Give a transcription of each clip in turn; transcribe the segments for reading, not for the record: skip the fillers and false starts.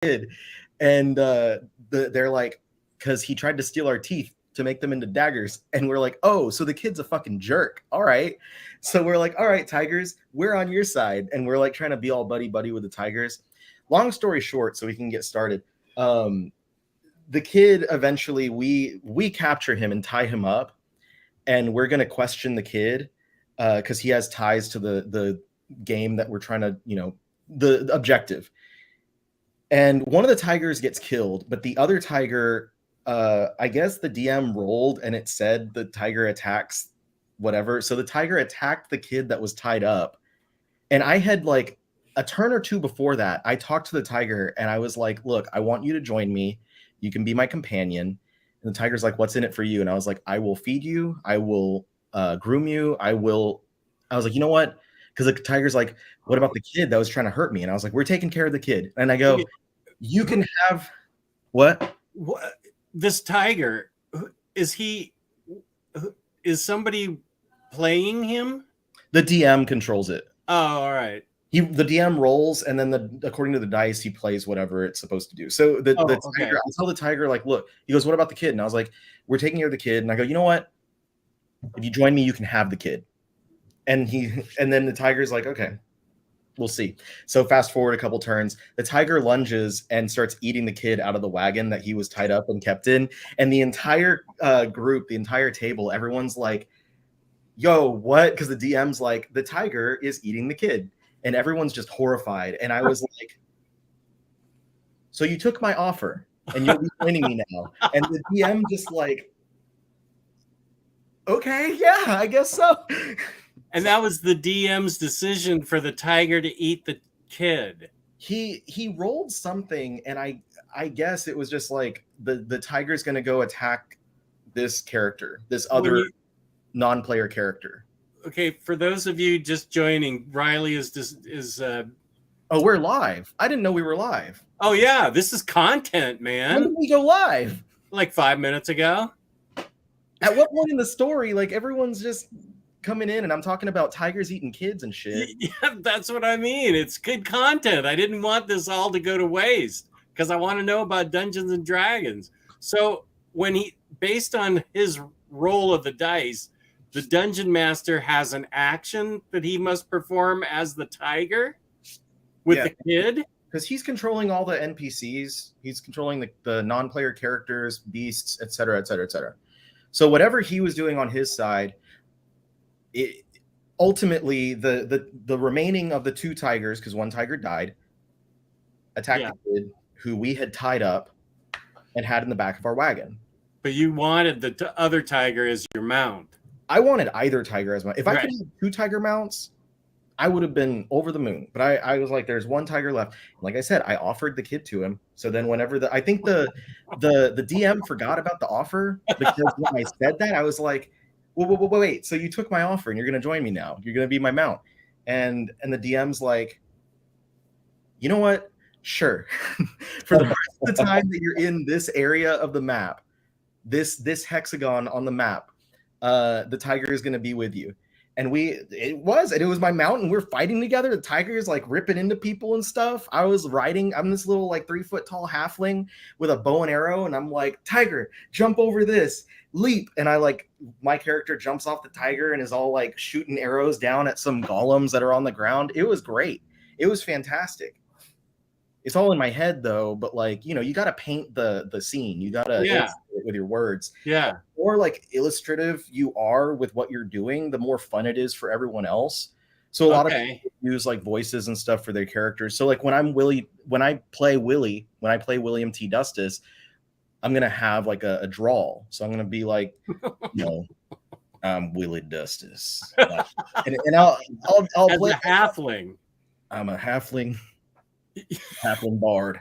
kid, and they're like, because he tried to steal our teeth to make them into daggers, and we're like, oh, so the kid's a fucking jerk. All right, so we're like, all right, tigers, we're on your side, and we're like trying to be all buddy with the tigers. Long story short, so we can get started. The kid eventually we capture him and tie him up, and we're gonna question the kid because he has ties to the game that we're trying to, the objective. And one of the tigers gets killed, but the other tiger, I guess the DM rolled and it said the tiger attacks whatever. So the tiger attacked the kid that was tied up. And I had like a turn or two before that, I talked to the tiger and I was like, look, I want you to join me. You can be my companion. And the tiger's like, what's in it for you? And I was like, I will feed you. I will groom you. I was like, you know what? Because the tiger's like, what about the kid that was trying to hurt me? And I was like, we're taking care of the kid. And I go, you can have what? This tiger, is somebody playing him? The DM controls it. Oh, all right. The DM rolls, and then according to the dice, he plays whatever it's supposed to do. So the tiger, I tell the tiger, like, look, he goes, what about the kid? And I was like, we're taking care of the kid. And I go, you know what? If you join me, you can have the kid. And then the tiger's like, okay, we'll see. So fast forward a couple turns, the tiger lunges and starts eating the kid out of the wagon that he was tied up and kept in. And the entire group, the entire table, everyone's like, yo, what? Because the DM's like, the tiger is eating the kid. And everyone's just horrified. And I was like, so you took my offer and you'll be joining me now. And the DM just like, okay, yeah, I guess so. And that was the DM's decision for the tiger to eat the kid. He rolled something, and I guess it was just like the tiger's going to go attack this character, this other non-player character. Okay, for those of you just joining, Ryley is oh, we're live. I didn't know we were live. Oh yeah, this is content, man. When did we go live? Like 5 minutes ago. At what point in the story, like, everyone's just coming in and I'm talking about tigers eating kids and shit? Yeah, that's what I mean. It's good content. I didn't want this all to go to waste because I want to know about Dungeons and Dragons. So based on his roll of the dice, the dungeon master has an action that he must perform as the tiger with the kid. Because he's controlling all the NPCs. He's controlling the non-player characters, beasts, etc., etc., etc. So whatever he was doing on his side, ultimately the remaining of the two tigers, because one tiger died, attacked the kid who we had tied up and had in the back of our wagon. But you wanted the other tiger as your mount. I wanted either tiger as mount. If I could have two tiger mounts, I would have been over the moon. But I was like, there's one tiger left. And like I said, I offered the kid to him. So then whenever I think the DM forgot about the offer, because when I said that, I was like, wait, so you took my offer and you're going to join me now. You're going to be my mount. And the DM's like, you know what? Sure. For the rest of the time that you're in this area of the map, this hexagon on the map, the tiger is going to be with you. And it was my mount, and we're fighting together. The tiger is like ripping into people and stuff. I'm this little like 3 foot tall halfling with a bow and arrow. And I'm like, tiger, jump over this, leap. And my character jumps off the tiger and is all like shooting arrows down at some golems that are on the ground. It was great. It was fantastic. It's all in my head though, but you got to paint the scene. You got to illustrate it with your words. Yeah. The more like illustrative you are with what you're doing, the more fun it is for everyone else. So a lot of people use like voices and stuff for their characters. So like when I play William T. Dustis, I'm going to have like a drawl. So I'm going to be like, I'm Willie Dustis. and I'll as play a halfling. I'm a halfling bard.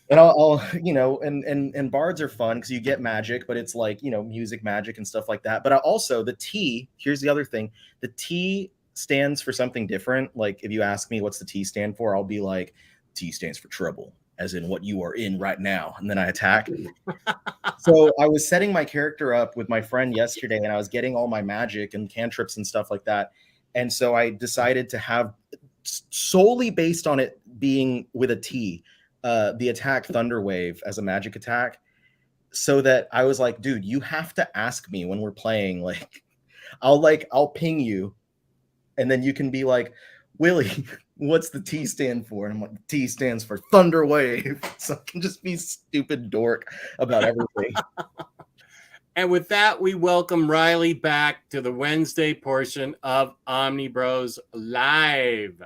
And I'll and bards are fun because you get magic, but it's like, music magic and stuff like that. But also the T, here's the other thing. The T stands for something different. Like if you ask me what's the T stand for, I'll be like, T stands for trouble, as in what you are in right now. And then I attack. So I was setting my character up with my friend yesterday, and I was getting all my magic and cantrips and stuff like that. And so I decided to have, solely based on it being with a T, the attack Thunder Wave as a magic attack, so that I was like, dude, you have to ask me when we're playing. Like, I'll ping you, and then you can be like, Willie, what's the T stand for? And I'm like, T stands for Thunder Wave. So I can just be stupid dork about everything. And with that, we welcome Ryley back to the Wednesday portion of Omnibros Live.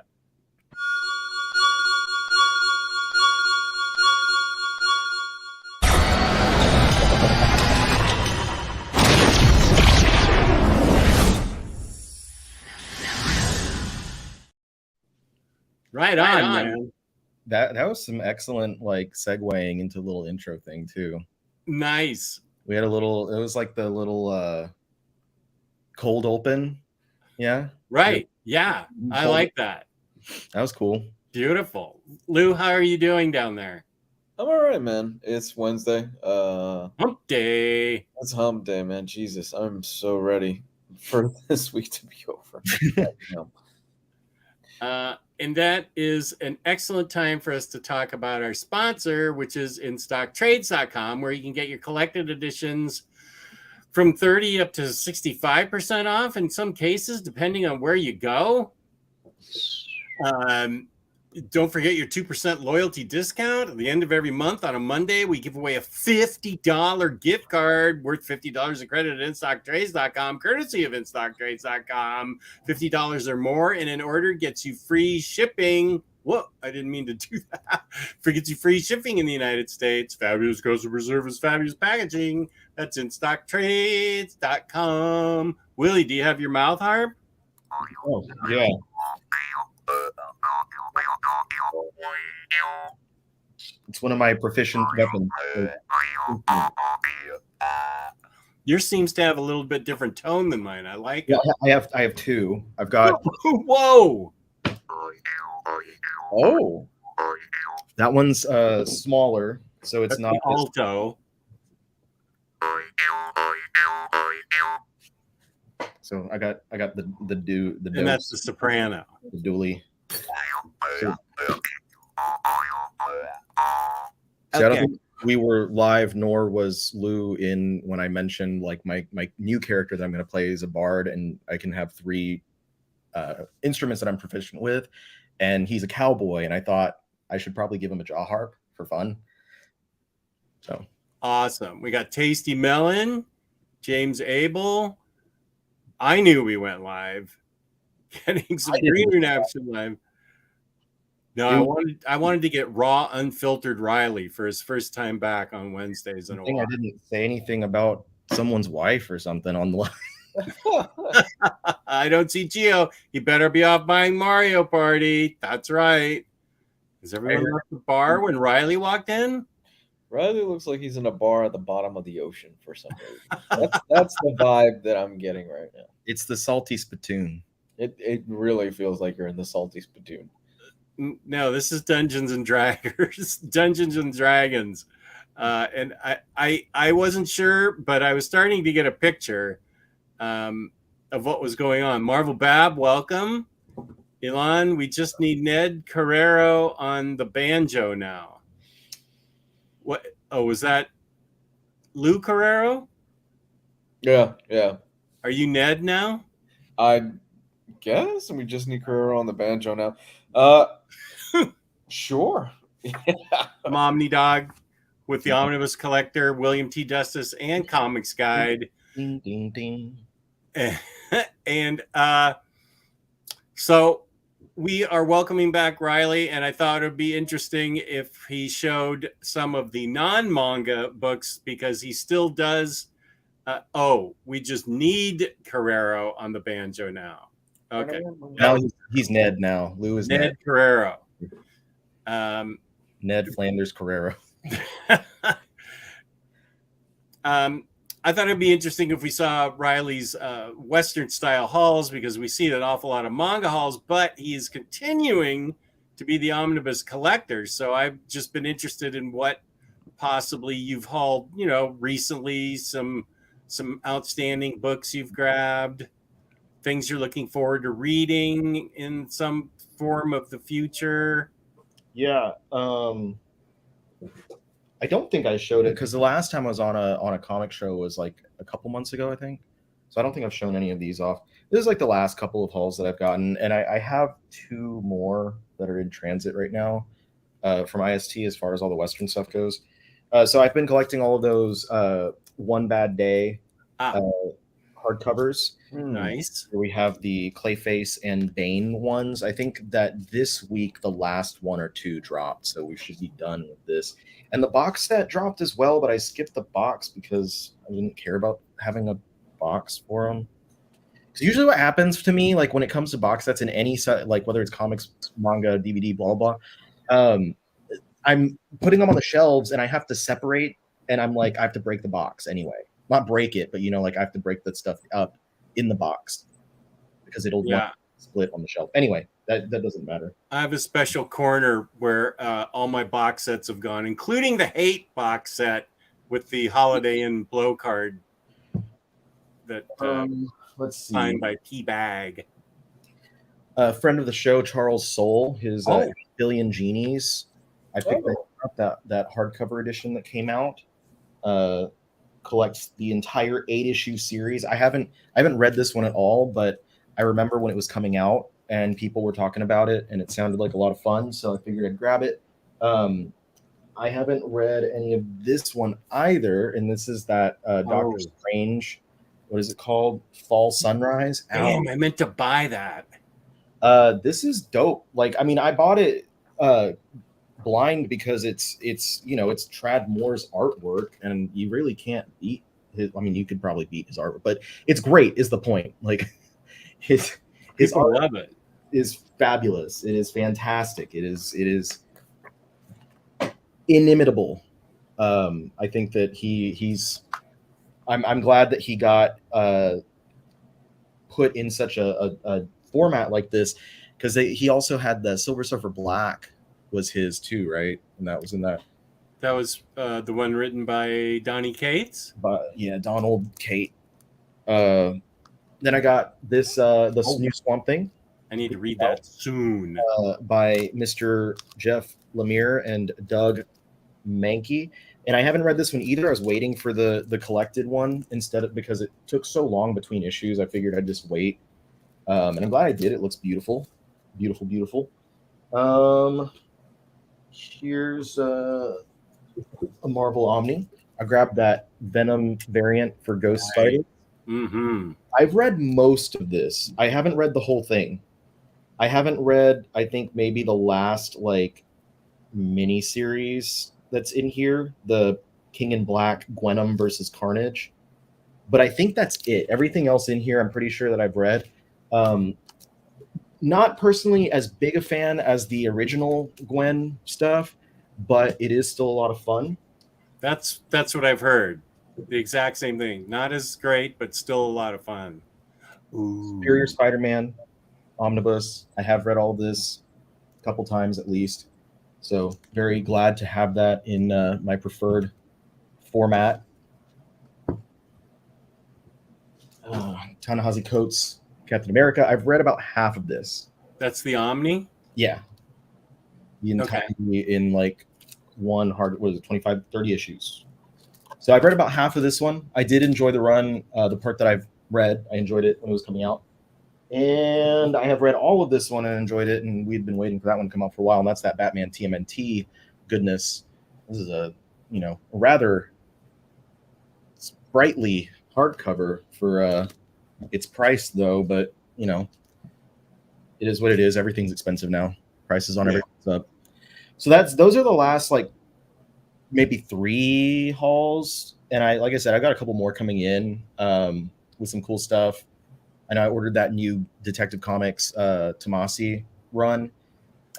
Right on, man. That was some excellent like segueing into a little intro thing too. Nice. We had it was like the little cold open. Yeah. Right. Yeah. I like that. That was cool. Beautiful. Lou, how are you doing down there? I'm all right, man. It's Wednesday. Hump day. It's hump day, man. Jesus, I'm so ready for this week to be over. And that is an excellent time for us to talk about our sponsor, which is InStockTrades.com, where you can get your collected editions from 30 up to 65% off in some cases, depending on where you go. Don't forget your 2% loyalty discount. At the end of every month on a Monday, we give away a $50 gift card worth $50 of credit at InStockTrades.com, courtesy of InStockTrades.com. $50 or more in an order gets you free shipping. Whoa, I didn't mean to do that. Gets you free shipping in the United States. Fabulous customer service, fabulous packaging. That's InStockTrades.com. Willie, do you have your mouth harp? Oh, yeah. It's one of my proficient weapons. Yours seems to have a little bit different tone than mine. I like it. I have two. I've got whoa. Oh, that one's smaller, so it's not alto. So I got the and that's the soprano. The dually. So, I don't think we were live, nor was Lou in when I mentioned like my new character that I'm going to play is a bard, and I can have 3 instruments that I'm proficient with, and he's a cowboy, and I thought I should probably give him a jaw harp for fun. So awesome. We got Tasty Melon, James Abel. I knew we went live. Getting some green reaction live. No, I wanted to get raw, unfiltered Ryley for his first time back on Wednesdays in a while. I didn't say anything about someone's wife or something on the line. I don't see Gio. He better be off buying Mario Party. That's right. Is everyone at the bar when Ryley walked in? Ryley looks like he's in a bar at the bottom of the ocean for some reason. That's the vibe that I'm getting right now. It's the salty spittoon. It really feels like you're in the salty spittoon. No, this is Dungeons and Dragons. Dungeons and Dragons. And I wasn't sure, but I was starting to get a picture of what was going on. Marvel Bab, welcome. Elon, we just need Ned Carrero on the banjo now. What? Oh, was that Lou Carrero? Yeah. Are you Ned now? I guess we just need Carrero on the banjo now. Sure. I'm Omni Dog with the Omnibus Collector, William T. Justice, and Comics Guide. Ding, ding, ding. And so we are welcoming back Ryley, and I thought it would be interesting if he showed some of the non-manga books, because he still does. We just need Carrero on the banjo now. Okay. Now he's Ned now. Lou is Ned Carrero. Ned Flanders Carrero. I thought it'd be interesting if we saw Ryley's Western style hauls, because we see an awful lot of manga hauls, but he is continuing to be the Omnibus Collector. So I've just been interested in what possibly you've hauled, recently, some outstanding books you've grabbed, things you're looking forward to reading in some form of the future. Yeah. I don't think I showed it because the last time I was on a comic show was like a couple months ago, I think. So I don't think I've shown any of these off. This is like the last couple of hauls that I've gotten, and I have 2 more that are in transit right now from IST as far as all the Western stuff goes. So I've been collecting all of those One Bad Day hardcovers. Nice. We have the Clayface and Bane ones. I think that this week the last 1 or 2 dropped, so we should be done with this. And the box set dropped as well, but I skipped the box because I didn't care about having a box for them. Because usually what happens to me, like when it comes to box sets in any set, like whether it's comics, manga, DVD, blah blah, I'm putting them on the shelves and I have to separate, and I'm like, I have to break the box anyway. Not break it, but like I have to break that stuff up in the box because it'll split on the shelf. Anyway, that doesn't matter. I have a special corner where all my box sets have gone, including the Hate box set with the Holiday Inn blow card that let's see, signed by T-Bag. A friend of the show, Charles Soule, his Billion Genies. I picked up that hardcover edition that came out. Collects the entire 8-issue series. I haven't read this one at all, but I remember when it was coming out and people were talking about it and it sounded like a lot of fun, so I figured I'd grab it. I haven't read any of this one either, and this is that Doctor Strange, what is it called? Fall Sunrise. Damn, I meant to buy that. This is dope. Like, I mean, I bought it blind because it's Trad Moore's artwork, and you really can't beat his. I mean, you could probably beat his artwork, but it's great. Is the point? Like, his art love it. Is fabulous. It is fantastic. It is inimitable. I think that he's. I'm glad that he got put in such a format like this, because he also had the Silver Surfer Black was his too, right? And that was in that. That was the one written by Donny Cates. But yeah, Donald Kate. Then I got this new Swamp Thing. I need to read that soon. By Mr. Jeff Lemire and Doug Mankey. And I haven't read this one either. I was waiting for the collected one because it took so long between issues. I figured I'd just wait. And I'm glad I did. It looks beautiful. Beautiful, beautiful. Here's a Marvel Omni. I grabbed that Venom variant for Ghost Spider. Mm-hmm. I've read most of this. I haven't read the whole thing. I haven't read, I think, maybe the last mini series that's in here, the King in Black Gwenom versus Carnage. But I think that's it. Everything else in here, I'm pretty sure that I've read. Not personally as big a fan as the original Gwen stuff, but it is still a lot of fun. That's what I've heard. The exact same thing. Not as great, but still a lot of fun. Ooh. Superior Spider-Man Omnibus. I have read all this a couple times at least. So very glad to have that in my preferred format. Ta-Nehisi Coates, Captain America. I've read about half of this. That's the Omni? Yeah. The entirety in one hard, 25, 30 issues. So I've read about half of this one. I did enjoy the run. The part that I've read, I enjoyed it when it was coming out. And I have read all of this one and enjoyed it. And we'd been waiting for that one to come out for a while. And that's that Batman TMNT goodness. This is a rather sprightly hardcover for its price, though. But it is what it is. Everything's expensive now. Prices on everything's up. So those are the last maybe 3 hauls. And like I said, I got a couple more coming in with some cool stuff. I know I ordered that new Detective Comics Tomasi run,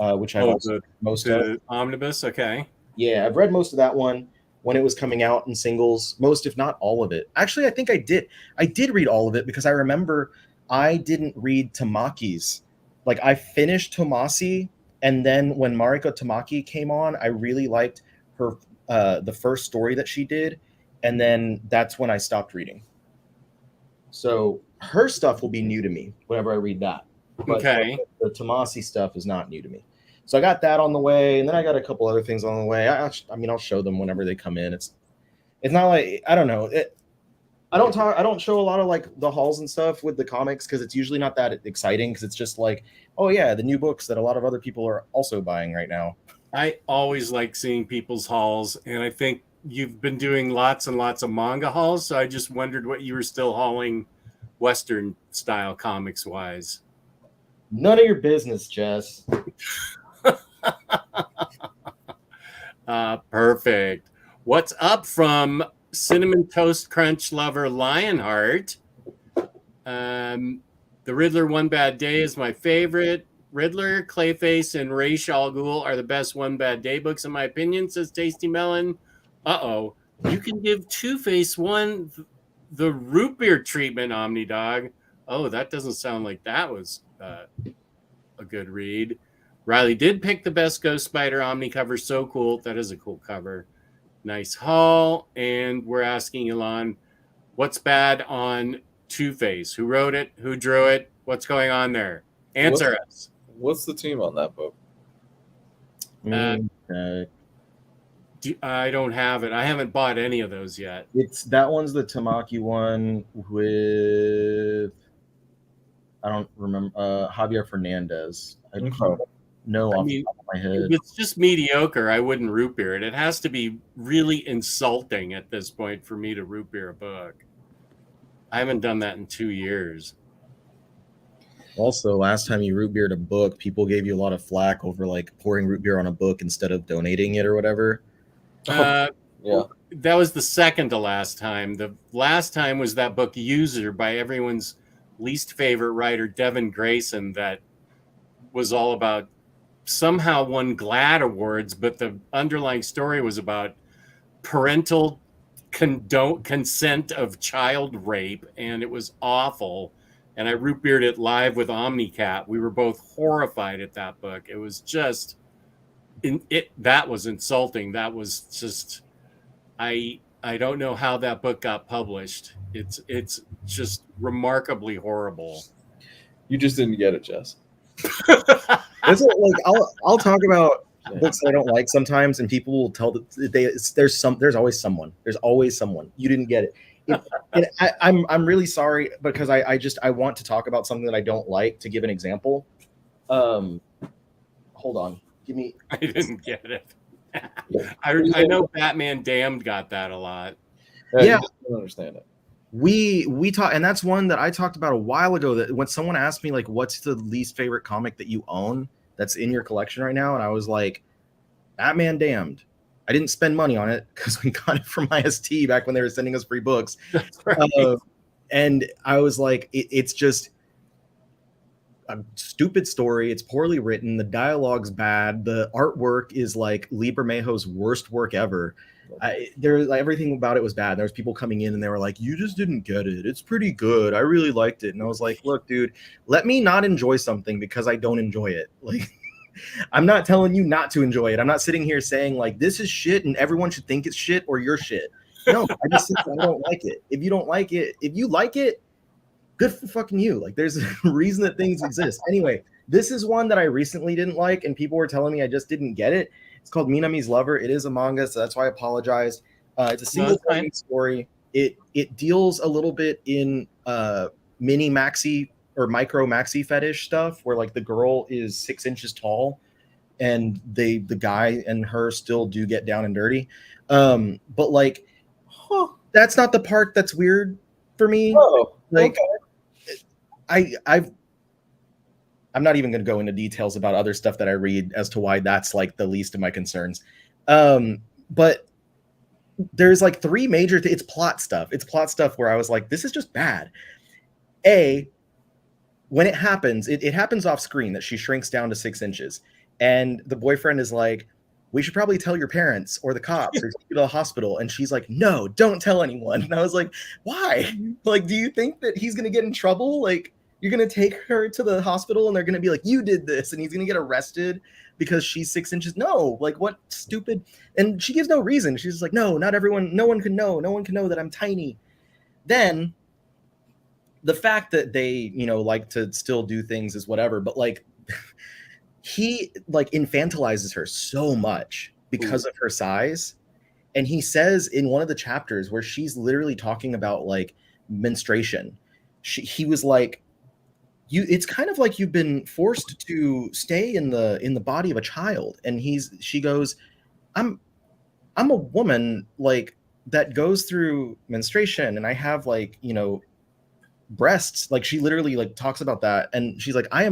which I've also read most of. Omnibus, okay. Yeah, I've read most of that one when it was coming out in singles, most if not all of it. Actually, I think I did. I did read all of it because I remember I didn't read Tamaki's. I finished Tomasi, and then when Mariko Tamaki came on, I really liked her the first story that she did, and then that's when I stopped reading. So her stuff will be new to me whenever I read that. But okay. The Tomasi stuff is not new to me. So I got that on the way, and then I got a couple other things on the way. I mean, I'll show them whenever they come in. It's not like, I don't know. I don't show a lot of like the hauls and stuff with the comics because it's usually not that exciting, because it's just like, oh yeah, the new books that a lot of other people are also buying right now. I always like seeing people's hauls, and I think you've been doing lots and lots of manga hauls, so I just wondered what you were still hauling Western style comics wise. None of your business, Jess. Perfect. What's up from Cinnamon Toast Crunch lover Lionheart? The Riddler One Bad Day is my favorite. Riddler, Clayface, and Ra's al Ghul are the best One Bad Day books in my opinion, says Tasty Melon. Uh-oh. You can give Two-Face one the root beer treatment, Omnidog. Oh, that doesn't sound like that was a good read. Ryley did pick the best Ghost Spider Omni cover. So cool. That is a cool cover. Nice haul. And we're asking Elon, what's bad on Two-Face? Who wrote it? Who drew it? What's going on there? Answer us. What's the team on that book? I don't have it. I haven't bought any of those yet. That one's the Tamaki one with, I don't remember, Javier Fernandez. I don't know off the top of my head. If it's just mediocre, I wouldn't root beer it. It has to be really insulting at this point for me to root beer a book. I haven't done that in 2 years. Also, last time you root beered a book, people gave you a lot of flack over like pouring root beer on a book instead of donating it or whatever. Yeah. That was the second to last time. The last time was that book User by everyone's least favorite writer, Devin Grayson, that was all about, somehow won GLAAD awards, but the underlying story was about parental consent of child rape, and it was awful. And I root beered it live with Omnicat. We were both horrified at that book. It was just, that was insulting. That was just, I don't know how that book got published. It's just remarkably horrible. You just didn't get it, Jess. It's like I'll talk about books that I don't like sometimes, and people will tell there's always someone. There's always someone. You didn't get it. And I'm really sorry, because I want to talk about something that I don't like, to give an example. Hold on. Give me. I didn't get it. I know Batman Damned got that a lot. Yeah. I don't understand it. We talk, and that's one that I talked about a while ago, that when someone asked me like, what's the least favorite comic that you own that's in your collection right now, and I was like, Batman Damned. I didn't spend money on it because we got it from IST back when they were sending us free books. Right. And I was like, it's just a stupid story. It's poorly written. The dialogue's bad. The artwork is like Lee Bermejo's worst work ever. Everything about it was bad. There was people coming in and they were like, you just didn't get it. It's pretty good. I really liked it. And I was like, look, dude, let me not enjoy something because I don't enjoy it. Like, I'm not telling you not to enjoy it. I'm not sitting here saying like this is shit and everyone should think it's shit or you're shit. No, I just think I don't like it. If you don't like it, if you like it, good for fucking you. Like, there's a reason that things exist. Anyway, this is one that I recently didn't like, and people were telling me I just didn't get it. It's called Minami's Lover. It is a manga, so that's why I apologized. It's a single story. It deals a little bit in mini maxi or micro maxi fetish stuff, where like the girl is 6 inches tall, and the guy and her still do get down and dirty. But like, that's not the part that's weird for me. Oh, like, okay. I'm not even going to go into details about other stuff that I read as to why that's like the least of my concerns. But there's like three major it's plot stuff. It's plot stuff where I was like, this is just bad. When it happens, it happens off screen that she shrinks down to 6 inches. And the boyfriend is like, we should probably tell your parents or the cops or take you to the hospital. And she's like, no, don't tell anyone. And I was like, why? Like, do you think that he's going to get in trouble? Like, you're going to take her to the hospital and they're going to be like, you did this. And he's going to get arrested because she's 6 inches. No, like, what stupid. And she gives no reason. She's just like, no, not everyone. No one can know. No one can know that I'm tiny. Then the fact that they, like to still do things is whatever. But like, he like infantilizes her so much because of her size. And he says in one of the chapters where she's literally talking about like menstruation, he was like, it's kind of like you've been forced to stay in the body of a child. And she goes, I'm a woman like that goes through menstruation, and I have like, you know, breasts. Like she literally like talks about that, and she's like, I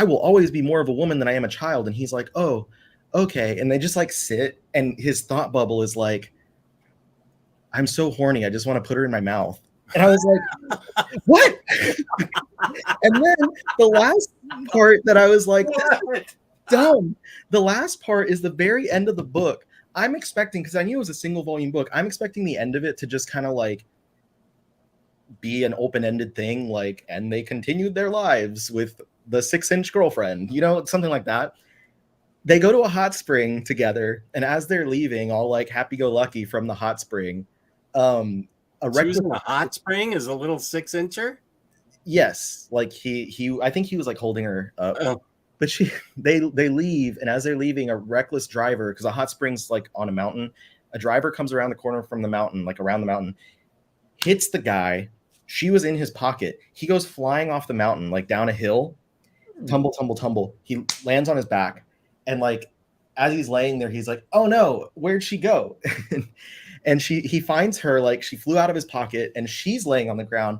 will always be more of a woman than I am a child. And he's like, oh, okay. And they just like sit, and his thought bubble is like, I'm so horny, I just want to put her in my mouth. And I was like, what? And then the last part that I was like, dumb. The last part is the very end of the book. I'm expecting, because I knew it was a single volume book, I'm expecting the end of it to just kind of like be an open-ended thing, like, and they continued their lives with the 6-inch girlfriend, you know, something like that. They go to a hot spring together, and as they're leaving, all like happy-go-lucky from the hot spring, choosing a hot spring is a little 6-incher. Yes, like he I think he was like holding her up. Oh. But they leave, and as they're leaving, a reckless driver, because a hot spring's like on a mountain, a driver comes around the corner from the mountain, like around the mountain, hits the guy. She was in his pocket. He goes flying off the mountain, like down a hill, tumble, tumble, tumble. He lands on his back, and like as he's laying there, he's like, "Oh no, where'd she go?" And he finds her, like she flew out of his pocket, and she's laying on the ground.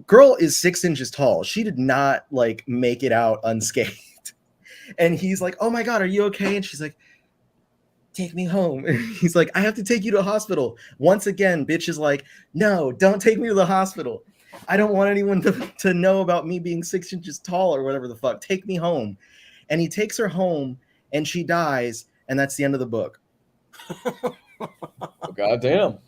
Girl is 6 inches tall. She did not like make it out unscathed. And he's like, "Oh my God, are you okay?" And she's like, "Take me home." And he's like, "I have to take you to a hospital." Once again, bitch is like, "No, don't take me to the hospital. I don't want anyone to know about me being 6 inches tall or whatever the fuck. Take me home." And he takes her home, and she dies. And that's the end of the book. God damn.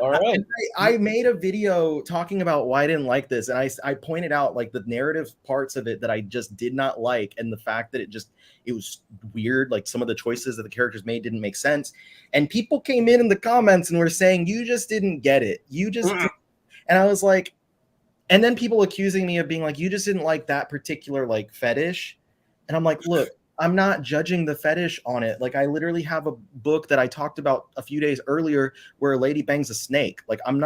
All right. I made a video talking about why I didn't like this, and I pointed out like the narrative parts of it that I just did not like, and the fact that it was weird, like some of the choices that the characters made didn't make sense. And people came in the comments and were saying, "You just didn't get it. You just," and I was like, and then people accusing me of being like, "You just didn't like that particular like fetish," and I'm like, look. I'm not judging the fetish on it. Like I literally have a book that I talked about a few days earlier where a lady bangs a snake. Like I'm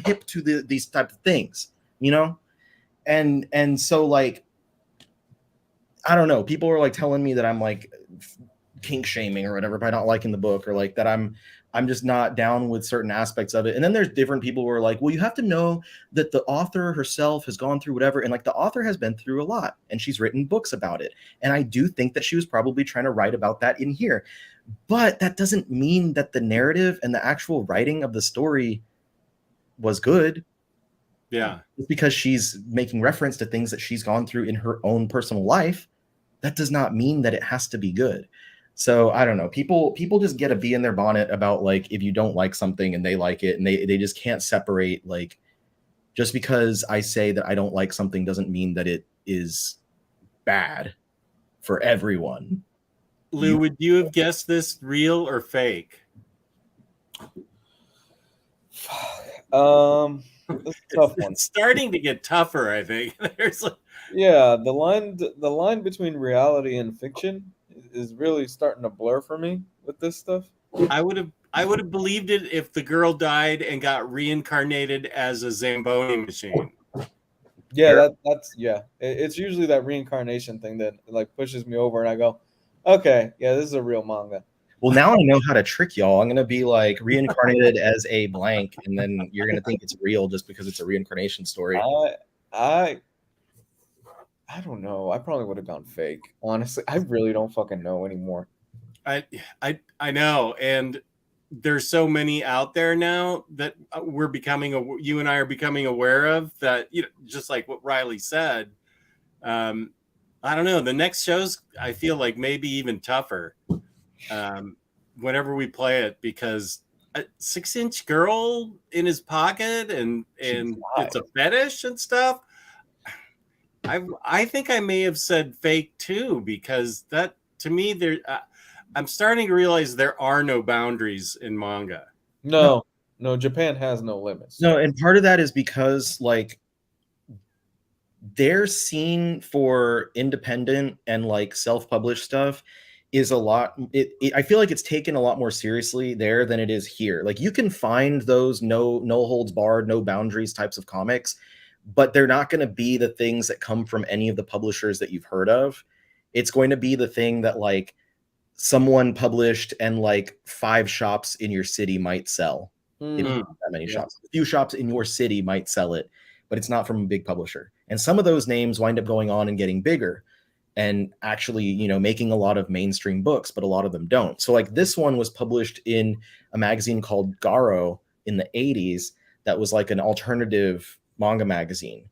hip to these type of things, you know? And so like, I don't know. People were like telling me that I'm like kink shaming or whatever by not liking the book, or like that I'm just not down with certain aspects of it. And then there's different people who are like, well, you have to know that the author herself has gone through whatever. And like the author has been through a lot, and she's written books about it. And I do think that she was probably trying to write about that in here. But that doesn't mean that the narrative and the actual writing of the story was good. Yeah. It's because she's making reference to things that she's gone through in her own personal life. That does not mean that it has to be good. So I don't know. People just get a bee in their bonnet about like if you don't like something and they like it, and they just can't separate, like just because I say that I don't like something doesn't mean that it is bad for everyone. Lou, would you have guessed this real or fake? That's a tough one. It's starting to get tougher, I think. There's like... Yeah, the line between reality and fiction is really starting to blur for me with this stuff. I would have believed it if the girl died and got reincarnated as a Zamboni machine. Yeah, that's it's usually that reincarnation thing that like pushes me over, and I go, okay, yeah, this is a real manga. Well, now I know how to trick y'all. I'm gonna be like reincarnated as a blank, and then you're gonna think it's real just because it's a reincarnation story. I don't know. I probably would have gone fake. Honestly, I really don't fucking know anymore. I know, and there's so many out there now that you and I are becoming aware of, that, you know, just like what Ryley said. I don't know. The next shows, I feel like maybe even tougher whenever we play it, because a 6-inch girl in his pocket and it's a fetish and stuff. I think I may have said fake too, because that, to me, I'm starting to realize there are no boundaries in manga. No, Japan has no limits. No, and part of that is because like their scene for independent and like self-published stuff is a lot. I feel like it's taken a lot more seriously there than it is here. Like you can find those no holds barred, no boundaries types of comics, but they're not going to be the things that come from any of the publishers that you've heard of. It's going to be the thing that like someone published and like 5 shops in your city might sell. If you have that many shops, a few shops in your city might sell it, but it's not from a big publisher. And some of those names wind up going on and getting bigger and actually, you know, making a lot of mainstream books, but a lot of them don't. So like this one was published in a magazine called Garo in the 80s that was like an alternative manga magazine.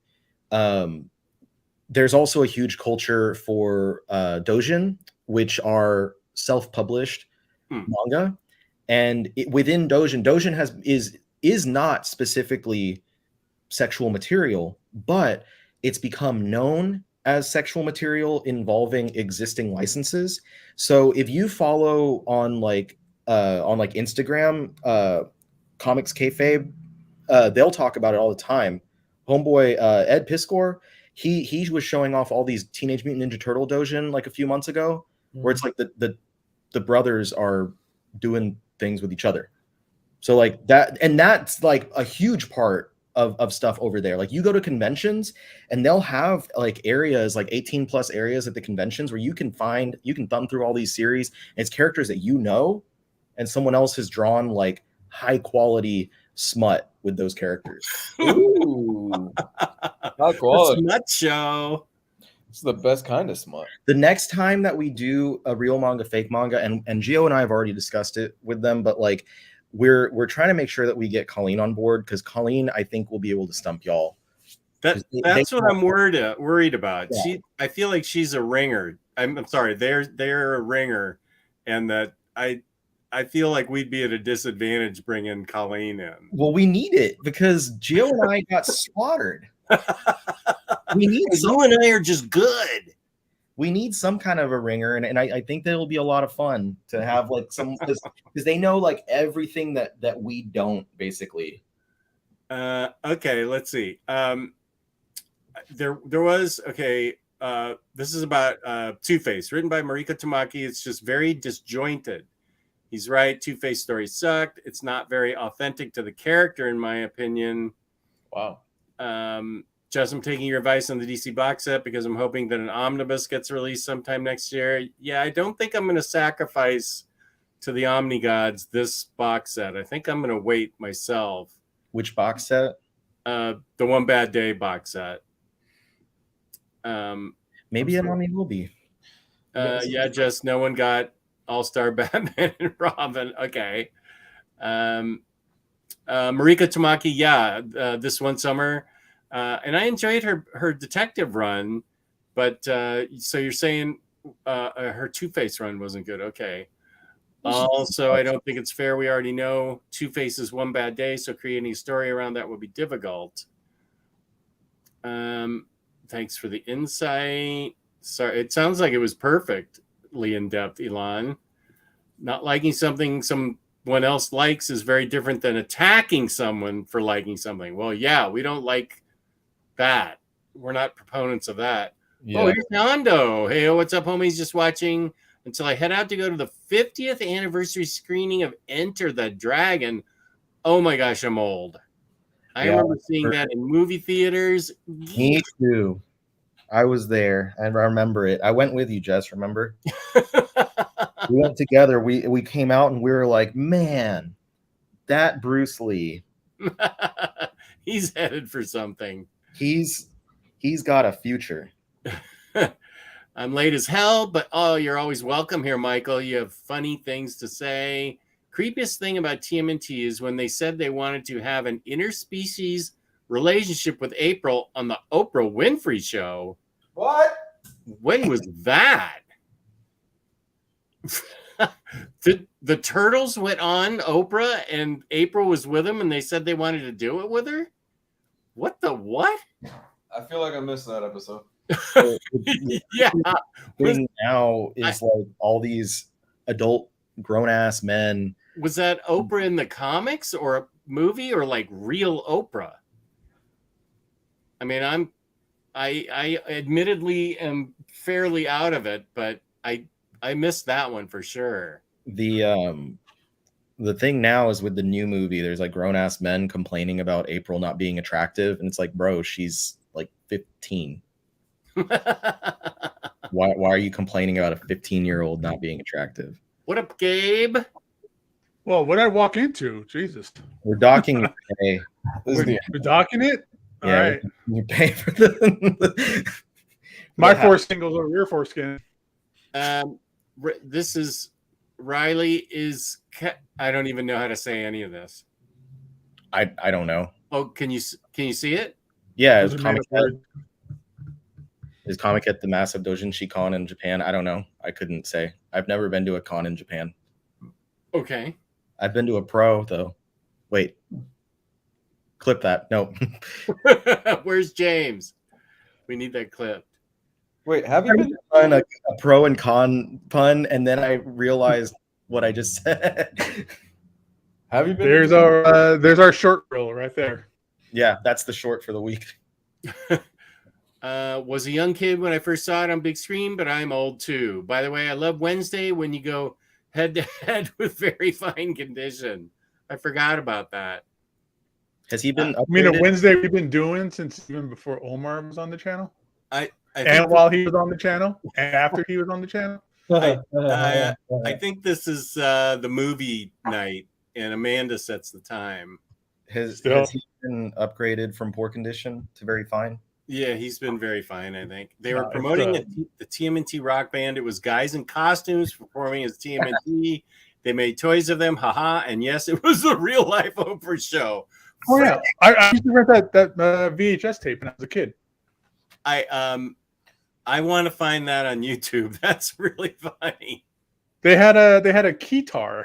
There's also a huge culture for doujin, which are self-published manga. And within doujin is not specifically sexual material, but it's become known as sexual material involving existing licenses. So if you follow on Instagram, Comics Kayfabe, they'll talk about it all the time. Homeboy Ed Piskor, he was showing off all these Teenage Mutant Ninja Turtle doujin like a few months ago, where it's like the brothers are doing things with each other. So like that, and that's like a huge part of stuff over there. Like you go to conventions and they'll have like areas, like 18 plus areas at the conventions where you can thumb through all these series, and it's characters that you know, and someone else has drawn like high quality smut with those characters. Ooh, high quality. Smut show. It's the best kind of smut. The next time that we do a real manga, fake manga, and Gio and I have already discussed it with them, but like we're trying to make sure that we get Colleen on board, because Colleen, I think, will be able to stump y'all. That's what I'm worried about. Yeah. I feel like she's a ringer. I'm sorry, they're a ringer, and that I feel like we'd be at a disadvantage bringing Colleen in. Well, we need it because Gio and I got slaughtered. We need you and I are just good. We need some kind of a ringer, and I think that it'll be a lot of fun to have like some, because they know like everything that we don't, basically. Okay, let's see. There was this is about Two-Face, written by Mariko Tamaki. It's just very disjointed. He's right. Two-Face story sucked. It's not very authentic to the character, in my opinion. Wow. Just I'm taking your advice on the DC box set because I'm hoping that an omnibus gets released sometime next year. Yeah, I don't think I'm going to sacrifice to the Omni gods this box set. I think I'm going to wait myself. Which box set? The One Bad Day box set. Maybe an Omni will be. Yeah, just no one got All-Star Batman and Robin. Okay. Mariko Tamaki, yeah, this one summer. And I enjoyed her detective run, but so you're saying her Two-Face run wasn't good. Okay. Also, I don't think it's fair. We already know Two-Face's One Bad Day, so creating a story around that would be difficult. Thanks for the insight. Sorry, it sounds like it was perfectly in depth, Elon. Not liking something someone else likes is very different than attacking someone for liking something. Well, yeah, we don't like that. We're not proponents of that. Yeah. Oh, here's Nando. Hey, what's up, homies? Just watching until I head out to go to the 50th anniversary screening of Enter the Dragon. Oh my gosh, I'm old. I remember seeing that in movie theaters. Me too. I was there. I remember it. I went with you, Jess. Remember? We went together. We came out and we were like, man, that Bruce Lee. He's headed for something. He's got a future. I'm late as hell, but you're always welcome here, Michael. You have funny things to say. Creepiest thing about TMNT is when they said they wanted to have an interspecies relationship with April on the Oprah Winfrey Show. What? When was that? The Turtles went on Oprah and April was with them and they said they wanted to do it with her? What the what? I feel like I missed that episode. Yeah. Thing now is like all these adult grown-ass men. Was that Oprah in the comics or a movie or like real Oprah? I mean, I admittedly am fairly out of it, but I missed that one for sure. The thing now is with the new movie, there's like grown ass men complaining about April not being attractive, and it's like, bro, she's like 15. Why are you complaining about a 15-year-old not being attractive? What up, Gabe? Well, what did I walk into? Jesus. We're docking your pay. We're docking it? All Yeah, right. you pay for the My foreskin over your foreskin. This is Ryley is. I don't even know how to say any of this. I don't know. Oh, can you see it? Yeah, is Comic at the massive doujinshi con in Japan? I don't know. I couldn't say. I've never been to a con in Japan. Okay. I've been to a pro though. Wait. Clip that. No. Where's James? We need that clip. Wait, have you been on a pro and con pun, and then I realized what I just said. Have you been? There's our short reel right there. Yeah, that's the short for the week. Was a young kid when I first saw it on big screen, but I'm old too. By the way, I love Wednesday when you go head to head with very fine condition. I forgot about that. Has he been? I mean, a Wednesday we've been doing since even before Omar was on the channel, and while he was on the channel, and after he was on the channel. I think this is the movie night, and Amanda sets the time. Has he been upgraded from poor condition to very fine? Yeah, he's been very fine, I think. They were promoting the TMNT rock band. It was guys in costumes performing as TMNT. They made toys of them, haha. And yes, it was a real life Oprah show. Oh yeah, I used to rent that VHS tape when I was a kid. I want to find that on YouTube. That's really funny. They had a keytar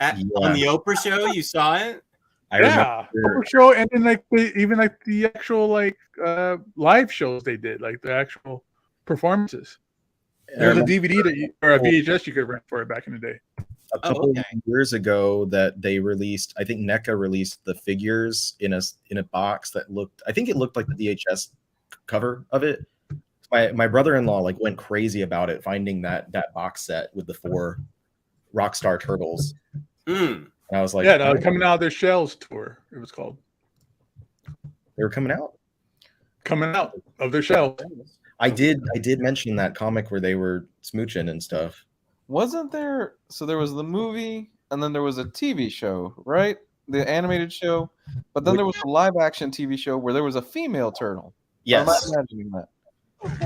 on the Oprah show. You saw it? Oprah show, and then the actual live shows they did, like the actual performances. There's a DVD or a VHS you could rent for it back in the day. A couple of years ago, that they released, I think NECA released the figures in a box that looked, I think it looked like the VHS cover of it. My brother-in-law went crazy about it, finding that box set with the 4 Rockstar Turtles. And I was like, yeah, coming out of their shells tour, it was called. They were coming out of their shells. I did mention that comic where they were smooching and stuff. Wasn't there? So there was the movie, and then there was a TV show, right? The animated show, but then there was a live-action TV show where there was a female turtle. Yes, I'm not imagining that.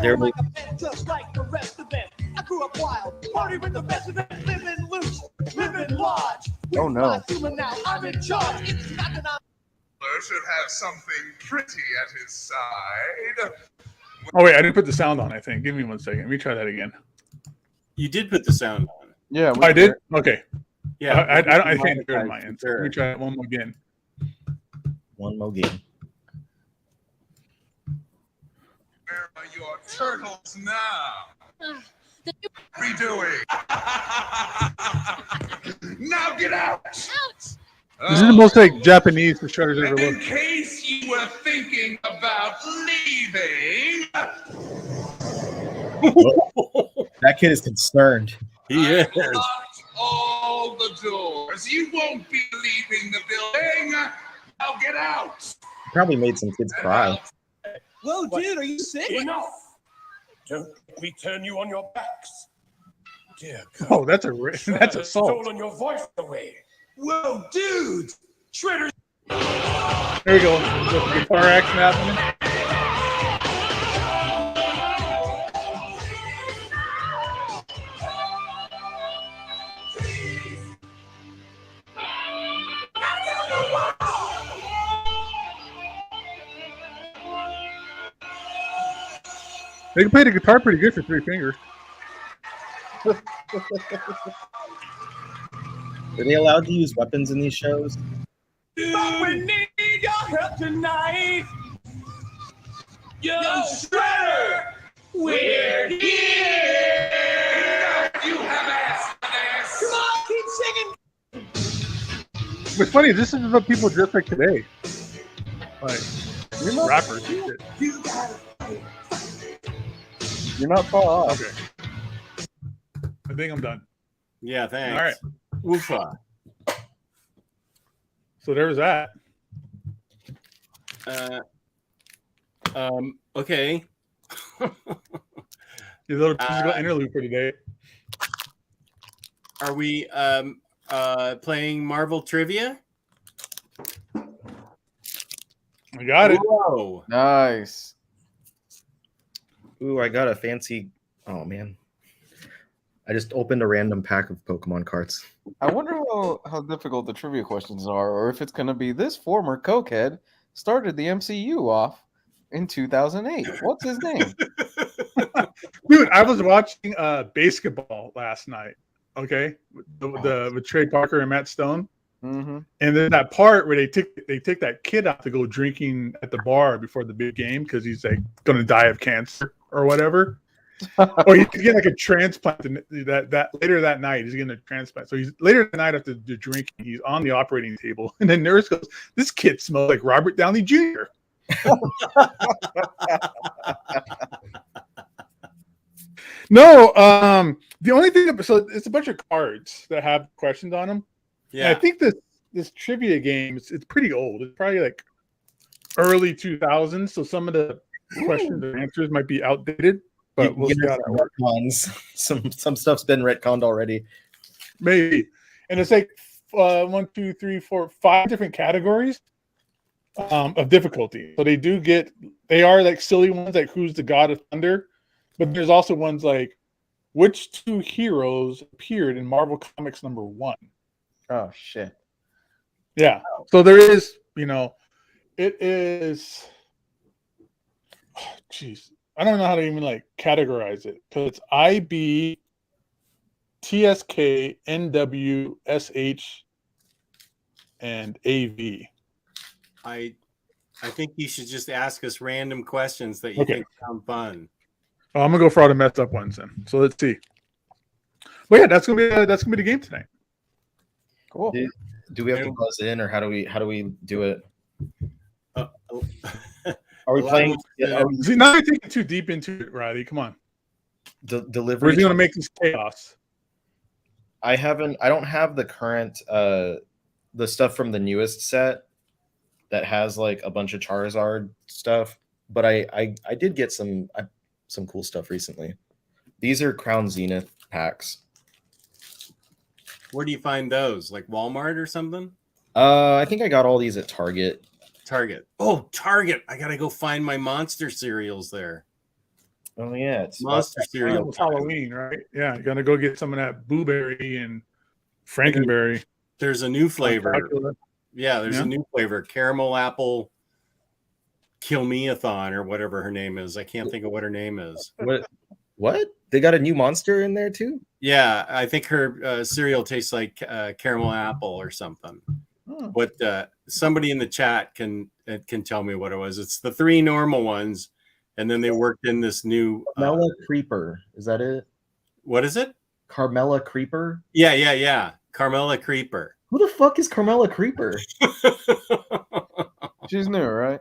There was just like the rest of them. I grew up wild, party with the best of them, living loose, living large. Oh no! Now I'm in charge. It's not that should have something pretty at his side. Oh wait, I didn't put the sound on. I think. Give me 1 second. Let me try that again. You did put the sound on. Yeah, I did. Okay. Yeah, I can't hear my end. Let me try it one more again. One more game. Where are your turtles now? What are you doing? Now get out! Ouch! This is the most Japanese the Shredder's ever In looked. case you were thinking about leaving, That kid is concerned. He is. I've locked all the doors. You won't be leaving the building. Now get out! Probably made some kids cry. Whoa, dude, are you sick? Enough! Don't we turn you on your backs? Dear God. Oh, that's assault. Stolen your voice away. Whoa, dude! Shredder's. There we go. The guitar action happening. They can play the guitar pretty good for 3 fingers. Are they allowed to use weapons in these shows? But we need your help tonight. Yo, Shredder! We're here! You have asked this! Come on, keep singing! What's funny, this is what people dress like today. Like, You're not, Rappers. Shit. you're not far off. Okay. I think I'm done. Yeah, thanks. All right. Woofa. So there was that. Okay. Your little musical interlude for today. Are we playing Marvel trivia? I got it. Whoa. Nice. Ooh, I got a fancy. Oh man, I just opened a random pack of Pokemon cards. I wonder how difficult the trivia questions are, or if it's going to be this former cokehead started the MCU off in 2008. What's his name? Dude, I was watching basketball last night. Okay, with Trey Parker and Matt Stone, Mm-hmm. and then that part where they take that kid out to go drinking at the bar before the big game because he's like going to die of cancer or whatever, or he's getting like a transplant. That later that night he's getting a transplant. So he's later that night after the drinking, he's on the operating table, and the nurse goes, "This kid smells like Robert Downey Jr." No, the only thing, so it's a bunch of cards that have questions on them. Yeah. And I think this trivia game, it's pretty old. It's probably like early 2000s. So some of the questions and answers might be outdated, but we'll see how that works. Retcons. Some stuff's been retconned already. Maybe. And it's like 1, 2, 3, 4, 5 different categories of difficulty. So they are like silly ones, like who's the god of thunder. But there's also ones like which 2 heroes appeared in Marvel Comics #1. Oh, shit. Yeah. So there is, it is. Jeez, I don't know how to even like categorize it because it's IB, TSK, NW, SH, and AV. I think you should just ask us random questions that you think sound fun. Oh, I'm gonna go for all the messed up ones then. So let's see. Well, yeah, that's gonna be the game tonight. Cool. Do we have to buzz in, or how do we do it? Are we Allow playing? us to- See, now you're taking too deep into it, Riley. Come on. Delivery. We're gonna make this chaos. I don't have the current the stuff from the newest set that has like a bunch of Charizard stuff, but I did get some cool stuff recently. These are Crown Zenith packs. Where do you find those? Like Walmart or something? I think I got all these at Target. Target. Oh, Target. I gotta go find my monster cereals there. Oh yeah, it's Monster cereal. It's Halloween, right? Yeah, you're gonna go get some of that blueberry and Frankenberry. There's a new flavor. Spectacular. Yeah, there's a new flavor. Caramel apple Kill Me-a-thon or whatever her name is. I can't think of what her name is. What? They got a new monster in there too? Yeah, I think her cereal tastes like caramel apple or something. But somebody in the chat can tell me what it was. It's the 3 normal ones, and then they worked in this new Carmella Creeper. Is that it? What is it? Carmella Creeper? Yeah. Carmella Creeper. Who the fuck is Carmella Creeper? She's new, right?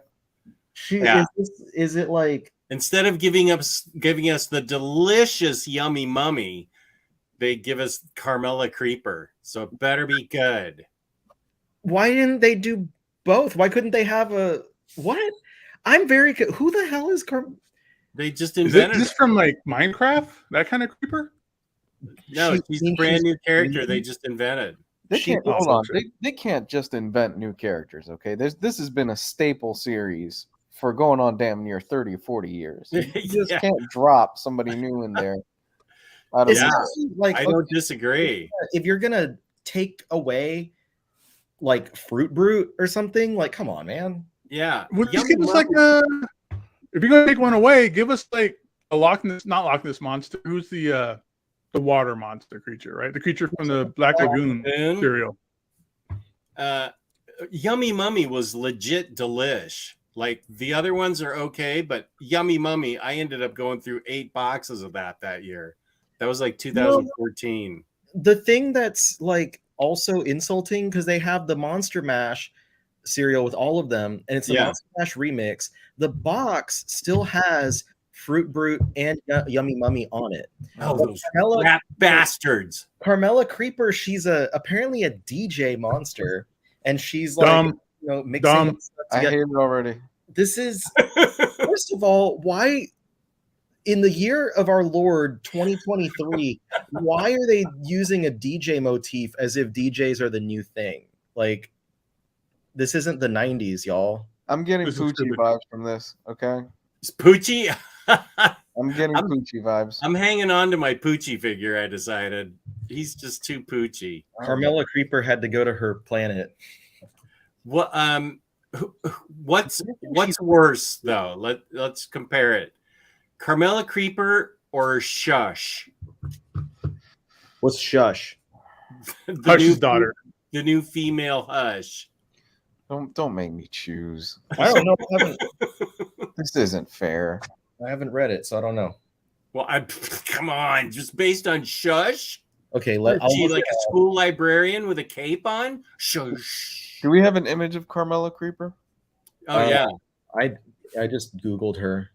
Is it like, instead of giving us the delicious yummy mummy, they give us Carmella Creeper. So it better be good. why didn't they do both? Why couldn't they have a what? I'm very who the hell is They just Is invented this from like Minecraft? That kind of creeper? No, she's a brand new character they just invented. They can't hold on. They can't just invent new characters, okay? This has been a staple series for going on damn near 30 or 40 years. You just can't drop somebody new in there. I don't disagree. If you're gonna take away like Fruit Brute or something, like come on, man. Yeah. Would you give us like if you're gonna take one away, give us like a not Loch Ness monster. Who's the water monster creature, right? The creature from the Black Lagoon cereal. Yummy Mummy was legit delish. Like the other ones are okay, but Yummy Mummy, I ended up going through 8 boxes of that year. That was like 2014. The thing that's like also insulting because they have the Monster Mash, cereal with all of them, and it's a Monster Mash remix. The box still has Fruit Brute and Yummy Mummy on it. Oh, those rat bastards! Carmela Creeper, she's apparently a DJ monster, and she's like mixing. I hate it already. This is first of all, why in the year of our Lord 2023, why are they using a DJ motif as if DJs are the new thing? Like, this isn't the 90s, y'all. I'm getting Poochie vibes from this, okay? It's Poochie? I'm getting Poochie vibes. I'm hanging on to my Poochie figure, I decided. He's just too Poochie. Carmela Creeper had to go to her planet. What what's worse though? Let's compare it. Carmela Creeper or Shush? What's Shush? Hush's daughter. The new female Hush. Don't make me choose. I don't know. This isn't fair. I haven't read it, so I don't know. Well, come on, just based on Shush. Okay, Is she like a school librarian with a cape on? Shush. Do we have an image of Carmela Creeper? Oh yeah. I just Googled her.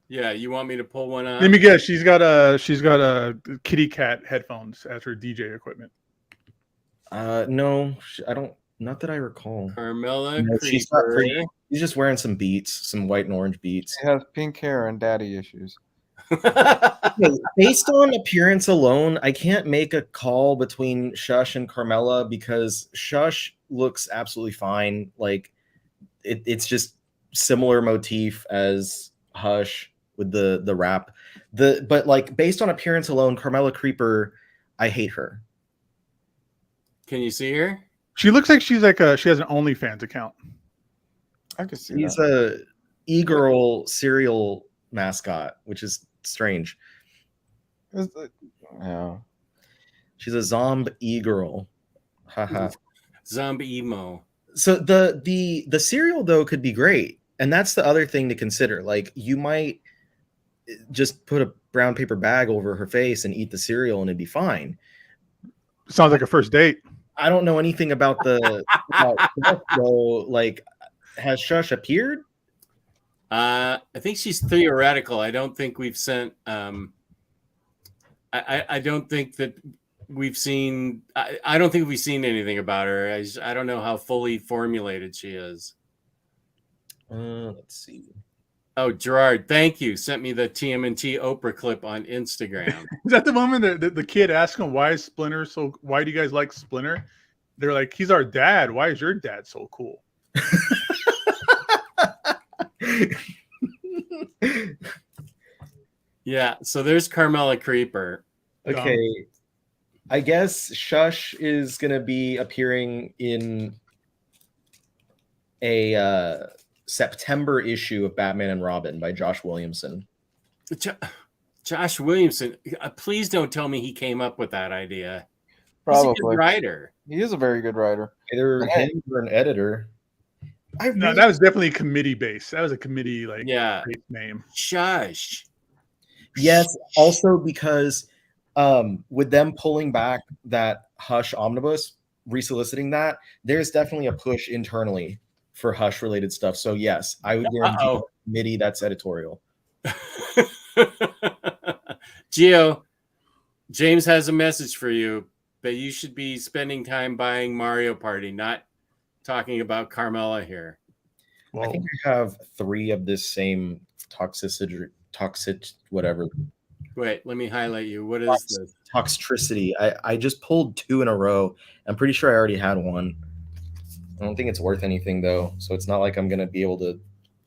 Yeah, you want me to pull one up? Let me guess. She's got a kitty cat headphones as her DJ equipment. No, I don't. Not that I recall. Carmela Creeper. She's just wearing some beats, some white and orange beats. She has pink hair and daddy issues. Based on appearance alone, I can't make a call between Shush and Carmela because Shush looks absolutely fine. Like it's just similar motif as Hush with the rap. But like based on appearance alone, Carmela Creeper, I hate her. Can you see her? She looks like she has an OnlyFans account. I can see She's that. a e-girl cereal mascot, which is strange. Yeah. She's a zombie e-girl. Haha. Zombie emo. So the cereal though could be great, and that's the other thing to consider. Like you might just put a brown paper bag over her face and eat the cereal, and it'd be fine. Sounds like a first date. I don't know anything about so like, has Shush appeared? I think she's theoretical. I don't think we've sent. I don't think that we've seen. I don't think we've seen anything about her. I don't know how fully formulated she is. Let's see. Oh, Gerard, thank you. Sent me the TMNT Oprah clip on Instagram. Is that the moment that the kid asked him why is Splinter so? Why do you guys like Splinter? They're like, he's our dad. Why is your dad so cool? Yeah, so there's Carmela Creeper. Okay, I guess Shush is gonna be appearing in a September issue of Batman and Robin by Josh Williamson. Josh Williamson, please don't tell me he came up with that idea. Probably. He's a good writer. He is a very good writer. Either him or an editor. No, that was definitely committee based. That was a committee name. Shush. Yes, also because with them pulling back that Hush omnibus, resoliciting that, there's definitely a push internally for Hush related stuff. So yes, I would guarantee committee that's editorial. Gio, James has a message for you, but you should be spending time buying Mario Party, not talking about Carmela here. Well, I think I have 3 of this same toxic whatever. Wait, let me highlight you. What is this? Toxicity. I just pulled 2 in a row. I'm pretty sure I already had one. I don't think it's worth anything though, so it's not like I'm gonna be able to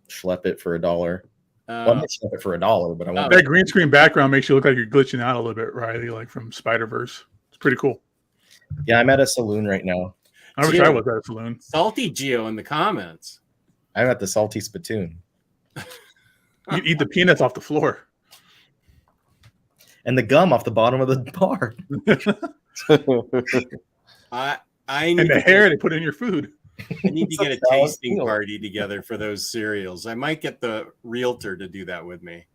schlep it for $1. Well, I'm gonna schlep it for $1, but I won't. That green screen background makes you look like you're glitching out a little bit, Ryley, like from Spider-Verse. It's pretty cool. Yeah, I'm at a saloon right now. I wish I was at a saloon. Salty Gio in the comments. I'm at the Salty Spittoon. You eat the peanuts off the floor. And the gum off the bottom of the bar. And the hair they put in your food. I need to get a tasting party together for those cereals. I might get the realtor to do that with me.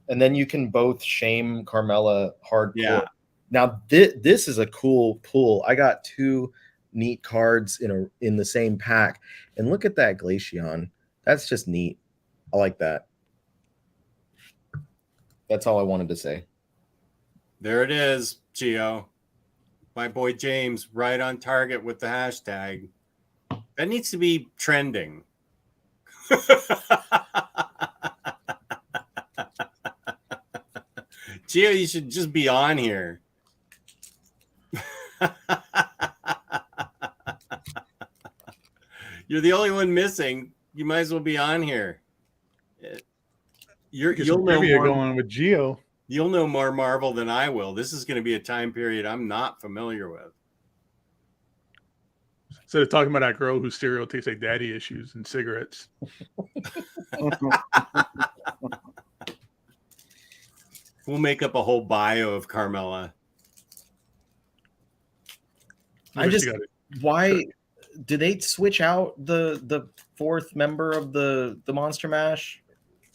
And then you can both shame Carmela hardcore. Yeah. Now, this is a cool pull. I got 2 neat cards in the same pack. And look at that Glaceon. That's just neat. I like that. That's all I wanted to say. There it is, Gio. My boy James, right on target with the hashtag. That needs to be trending. Gio, you should just be on here. You're the only one missing. You might as well be on here. You'll know more, going with Gio. You'll know more Marvel than I will. This is going to be a time period I'm not familiar with. Instead of talking about that girl whose cereal tastes like daddy issues and cigarettes. We'll make up a whole bio of Carmella. Why did they switch out the fourth member of the Monster Mash?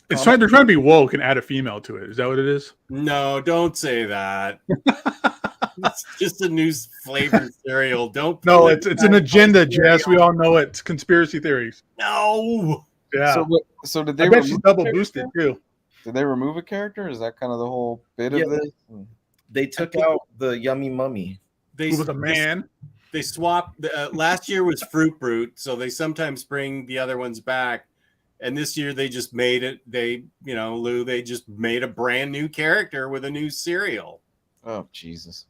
They're trying to be woke and add a female to it. Is that what it is? No, don't say that. It's just a new flavored cereal. Don't. No, it's an agenda, Jess. We all know it. It's conspiracy theories. No. Yeah. So did they? I bet she's double boosted too. Did they remove a character? Is that kind of the whole bit of this? They took out the Yummy Mummy. Who was a man? They swapped. Last year was Fruit Brute, so they sometimes bring the other ones back. And this year they just made it. Lou, they just made a brand new character with a new cereal. Oh, Jesus.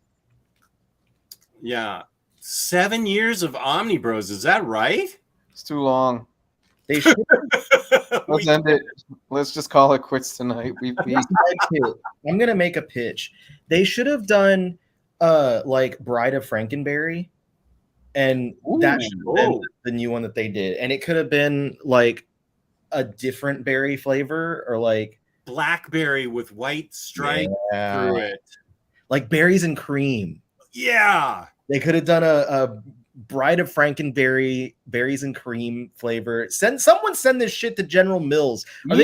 Yeah. 7 years of Omnibros. Is that right? It's too long. They should. Let's end it. Let's just call it quits tonight. I'm going to make a pitch. They should have done like Bride of Frankenberry. And that should have been the new one that they did. And it could have been like a different berry flavor, or like blackberry with white stripe through it, like berries and cream. Yeah, they could have done a Bride of Frankenberry berries and cream flavor. Send this shit to General Mills. You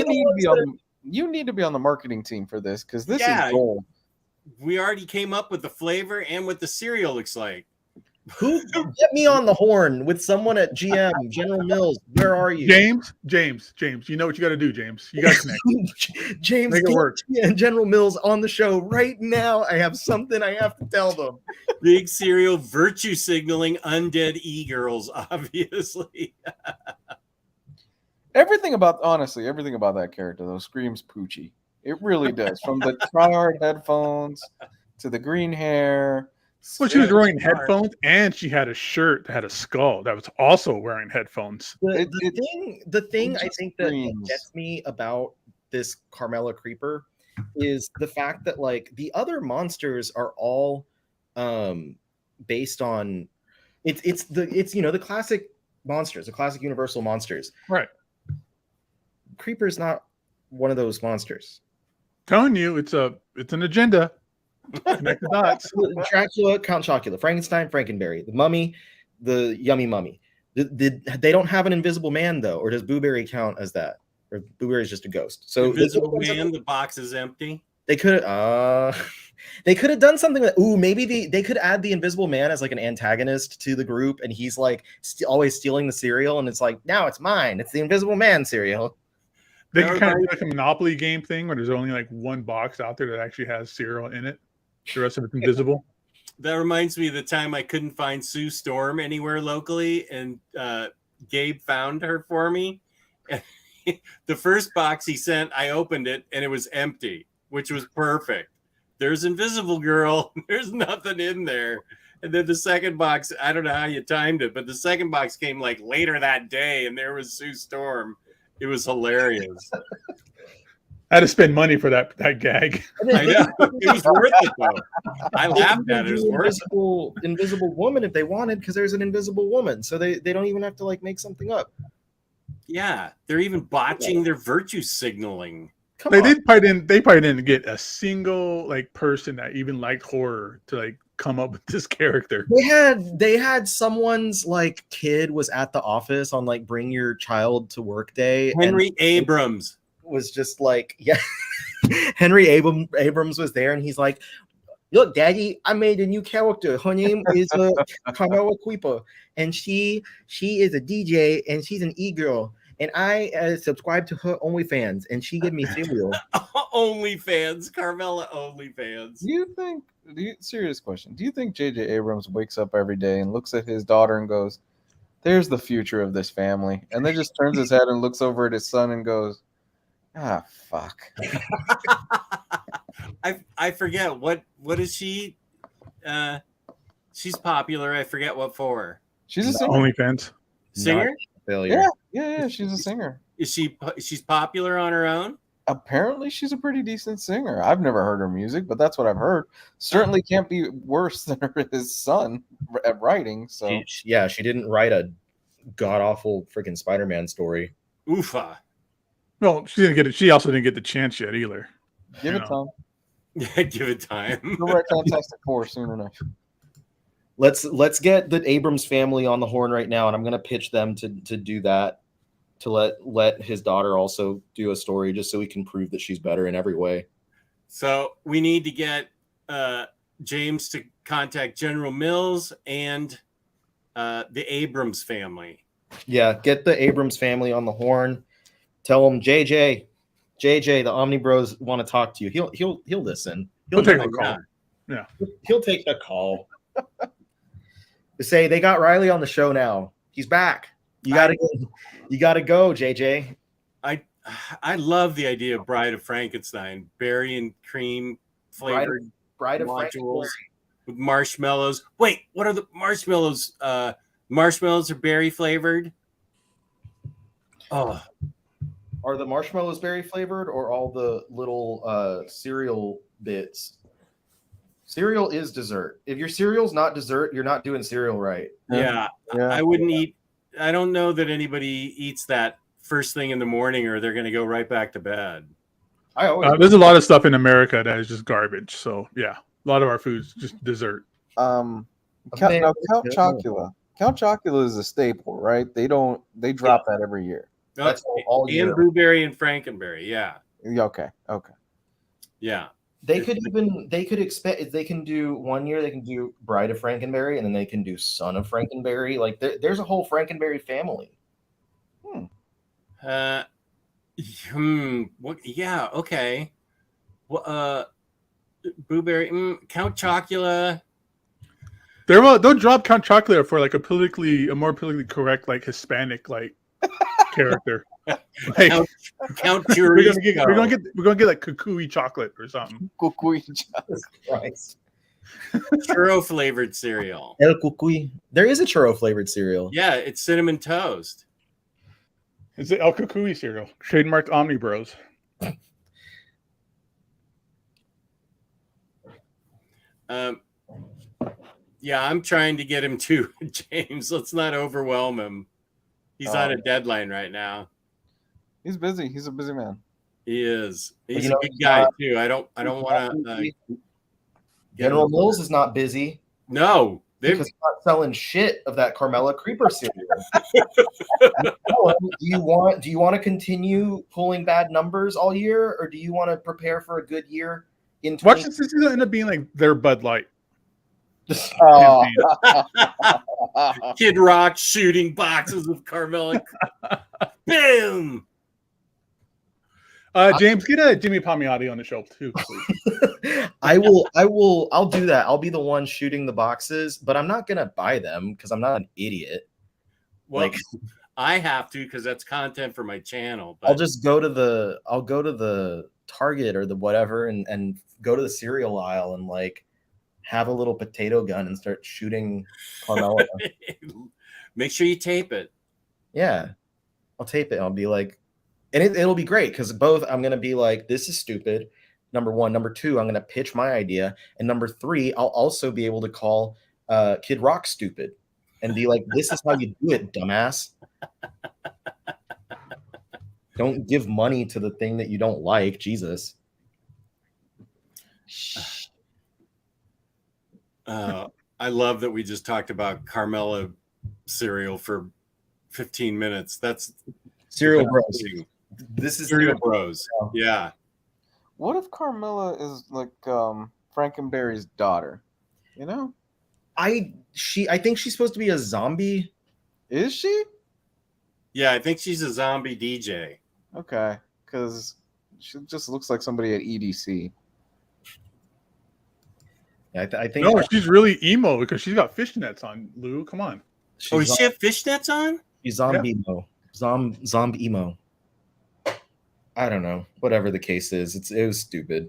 need to be on the marketing team for this, because this is gold. We already came up with the flavor and what the cereal looks like. Who get me on the horn with someone at GM General Mills? Where are you, James? You know what you got to do, James. You got to connect. James, make it work. And General Mills on the show right now. I have something I have to tell them. Big cereal virtue signaling undead e-girls, obviously. Everything about that character though screams Poochie. It really does. From the tryhard headphones to the green hair. Well, she was wearing headphones, and she had a shirt that had a skull that was also wearing headphones. The thing I think that gets me about this Carmella Creeper is the fact that like the other monsters are all based on it's the classic monsters, the classic Universal monsters. Right. Creeper's not one of those monsters. Telling you, it's an agenda. Connect the dots. Dracula, Count Chocula, Frankenstein, Frankenberry, the Mummy, the Yummy Mummy. They don't have an Invisible Man though, or does Boo Berry count as that? Or Boo Berry is just a ghost. So Invisible Man, the box is empty. They could have done something that maybe they could add the Invisible Man as like an antagonist to the group, and he's like always stealing the cereal, and it's like, now it's mine. It's the Invisible Man cereal. They can kind of do like a Monopoly game thing where there's only like one box out there that actually has cereal in it. The rest of it's invisible. That reminds me of the time I couldn't find Sue Storm anywhere locally, and Gabe found her for me. The first box he sent, I opened it, and it was empty, which was perfect. There's Invisible Girl. There's nothing in there. And then the second box, I don't know how you timed it, but the second box came like later that day, and there was Sue Storm. It was hilarious. I had to spend money for that gag. I know. It was worth it, though. I laughed at it. It was worth it. Invisible Woman if they wanted, because there's an Invisible Woman. So they don't even have to like make something up. Yeah. They're even botching their virtue signaling. They probably didn't get a single like person that even liked horror to like come up with this character. They had someone's like kid was at the office on like Bring Your Child to Work Day. Henry Abrams was just like, yeah. Henry Abrams was there, and he's like, Look, Daddy, I made a new character. Her name is Carmela Creeper, and she is a DJ, and she's an e-girl. And I subscribe to her OnlyFans, and she give me cereal. OnlyFans, Carmela OnlyFans. Serious question. Do you think J.J. Abrams wakes up every day and looks at his daughter and goes, there's the future of this family, and then just turns his head and looks over at his son and goes, ah, fuck. I forget what is she? She's popular. I forget what for. She's a singer. OnlyFans. Singer? Failure. Yeah. She's a singer. She's popular on her own? Apparently, she's a pretty decent singer. I've never heard her music, but that's what I've heard. Certainly can't be worse than his son at writing. So she didn't write a god awful freaking Spider-Man story. Oofa. Well, she didn't get it. She also didn't get the chance yet either. Give it time. Yeah, give it time. She'll write Fantastic Four soon enough. Let's get the Abrams family on the horn right now, and I'm gonna pitch them to do that, to let his daughter also do a story, just so we can prove that she's better in every way. So we need to get James to contact General Mills and the Abrams family. Yeah, get the Abrams family on the horn. Tell them JJ, the OmniBros want to talk to you. He'll listen. He'll take a call. Yeah, he'll take the call. Say they got Ryley on the show now. He's back. You gotta go, JJ. I love the idea of Bride of Frankenstein, berry and cream flavored Bride of modules with marshmallows. Wait, what are the marshmallows? Marshmallows are berry flavored. Oh, are the marshmallows berry flavored, or all the little cereal bits? Cereal is dessert. If your cereal's not dessert, you're not doing cereal right. Yeah. I wouldn't eat. I don't know that anybody eats that first thing in the morning, or they're going to go right back to bed. There's a lot of stuff in America that is just garbage. So yeah, a lot of our food's just dessert. Count Chocula. Count Chocula is a staple, right? They drop that every year. That's all year. And blueberry and frankenberry. Yeah. Okay. Yeah. They could expect, they can do 1 year, they can do Bride of Frankenberry, and then they can do Son of Frankenberry. Like there's a whole Frankenberry family. What? Yeah. Okay. Well, blueberry. Count Chocula. They'll drop Count Chocula for like a more politically correct, like Hispanic like character. Like, Count Chorizo. We're gonna get like Kukui chocolate or something. Kukui chocolate. Christ. Churro flavored cereal. El Kukui. There is a churro flavored cereal. Yeah, it's cinnamon toast. It's the El Kukui cereal, trademarked OmniBros. Yeah, I'm trying to get him to James. Let's not overwhelm him. He's on a deadline right now. He's busy. He's a busy man. He is. He's a good guy too. I don't want to. General Mills is not busy. No, because he's not selling shit of that Carmela Creeper cereal. Do you want to continue pulling bad numbers all year, or do you want to prepare for a good year? Watch this season end up being like their Bud Light. Kid Rock shooting boxes of Carmela. Boom. James, get Jimmy Palmiotti on the show too, please. I'll do that. I'll be the one shooting the boxes, but I'm not gonna buy them because I'm not an idiot. Well, I have to because that's content for my channel. But... I'll go to the Target or the whatever and go to the cereal aisle and like have a little potato gun and start shooting Carmela. Make sure you tape it. Yeah, I'll tape it. I'll be like, and it'll be great because both I'm gonna be like, this is stupid. Number one, number two, I'm gonna pitch my idea, and number three, I'll also be able to call Kid Rock stupid and be like, this is how you do it, dumbass. Don't give money to the thing that you don't like, Jesus. I love that we just talked about Carmela cereal for 15 minutes. That's Cereal Bros. This is Cereal Bros. Yeah. What if Carmela is like Frankenberry's daughter? You know, I think she's supposed to be a zombie. is she? Yeah, I think she's a zombie DJ. Okay, because she just looks like somebody at EDC. Yeah, I think No, she's really emo because she's got fishnets on. Lou, come on. Oh, does she have fishnets on? She's zombie emo. Zombie emo. I don't know. Whatever the case is, it was stupid.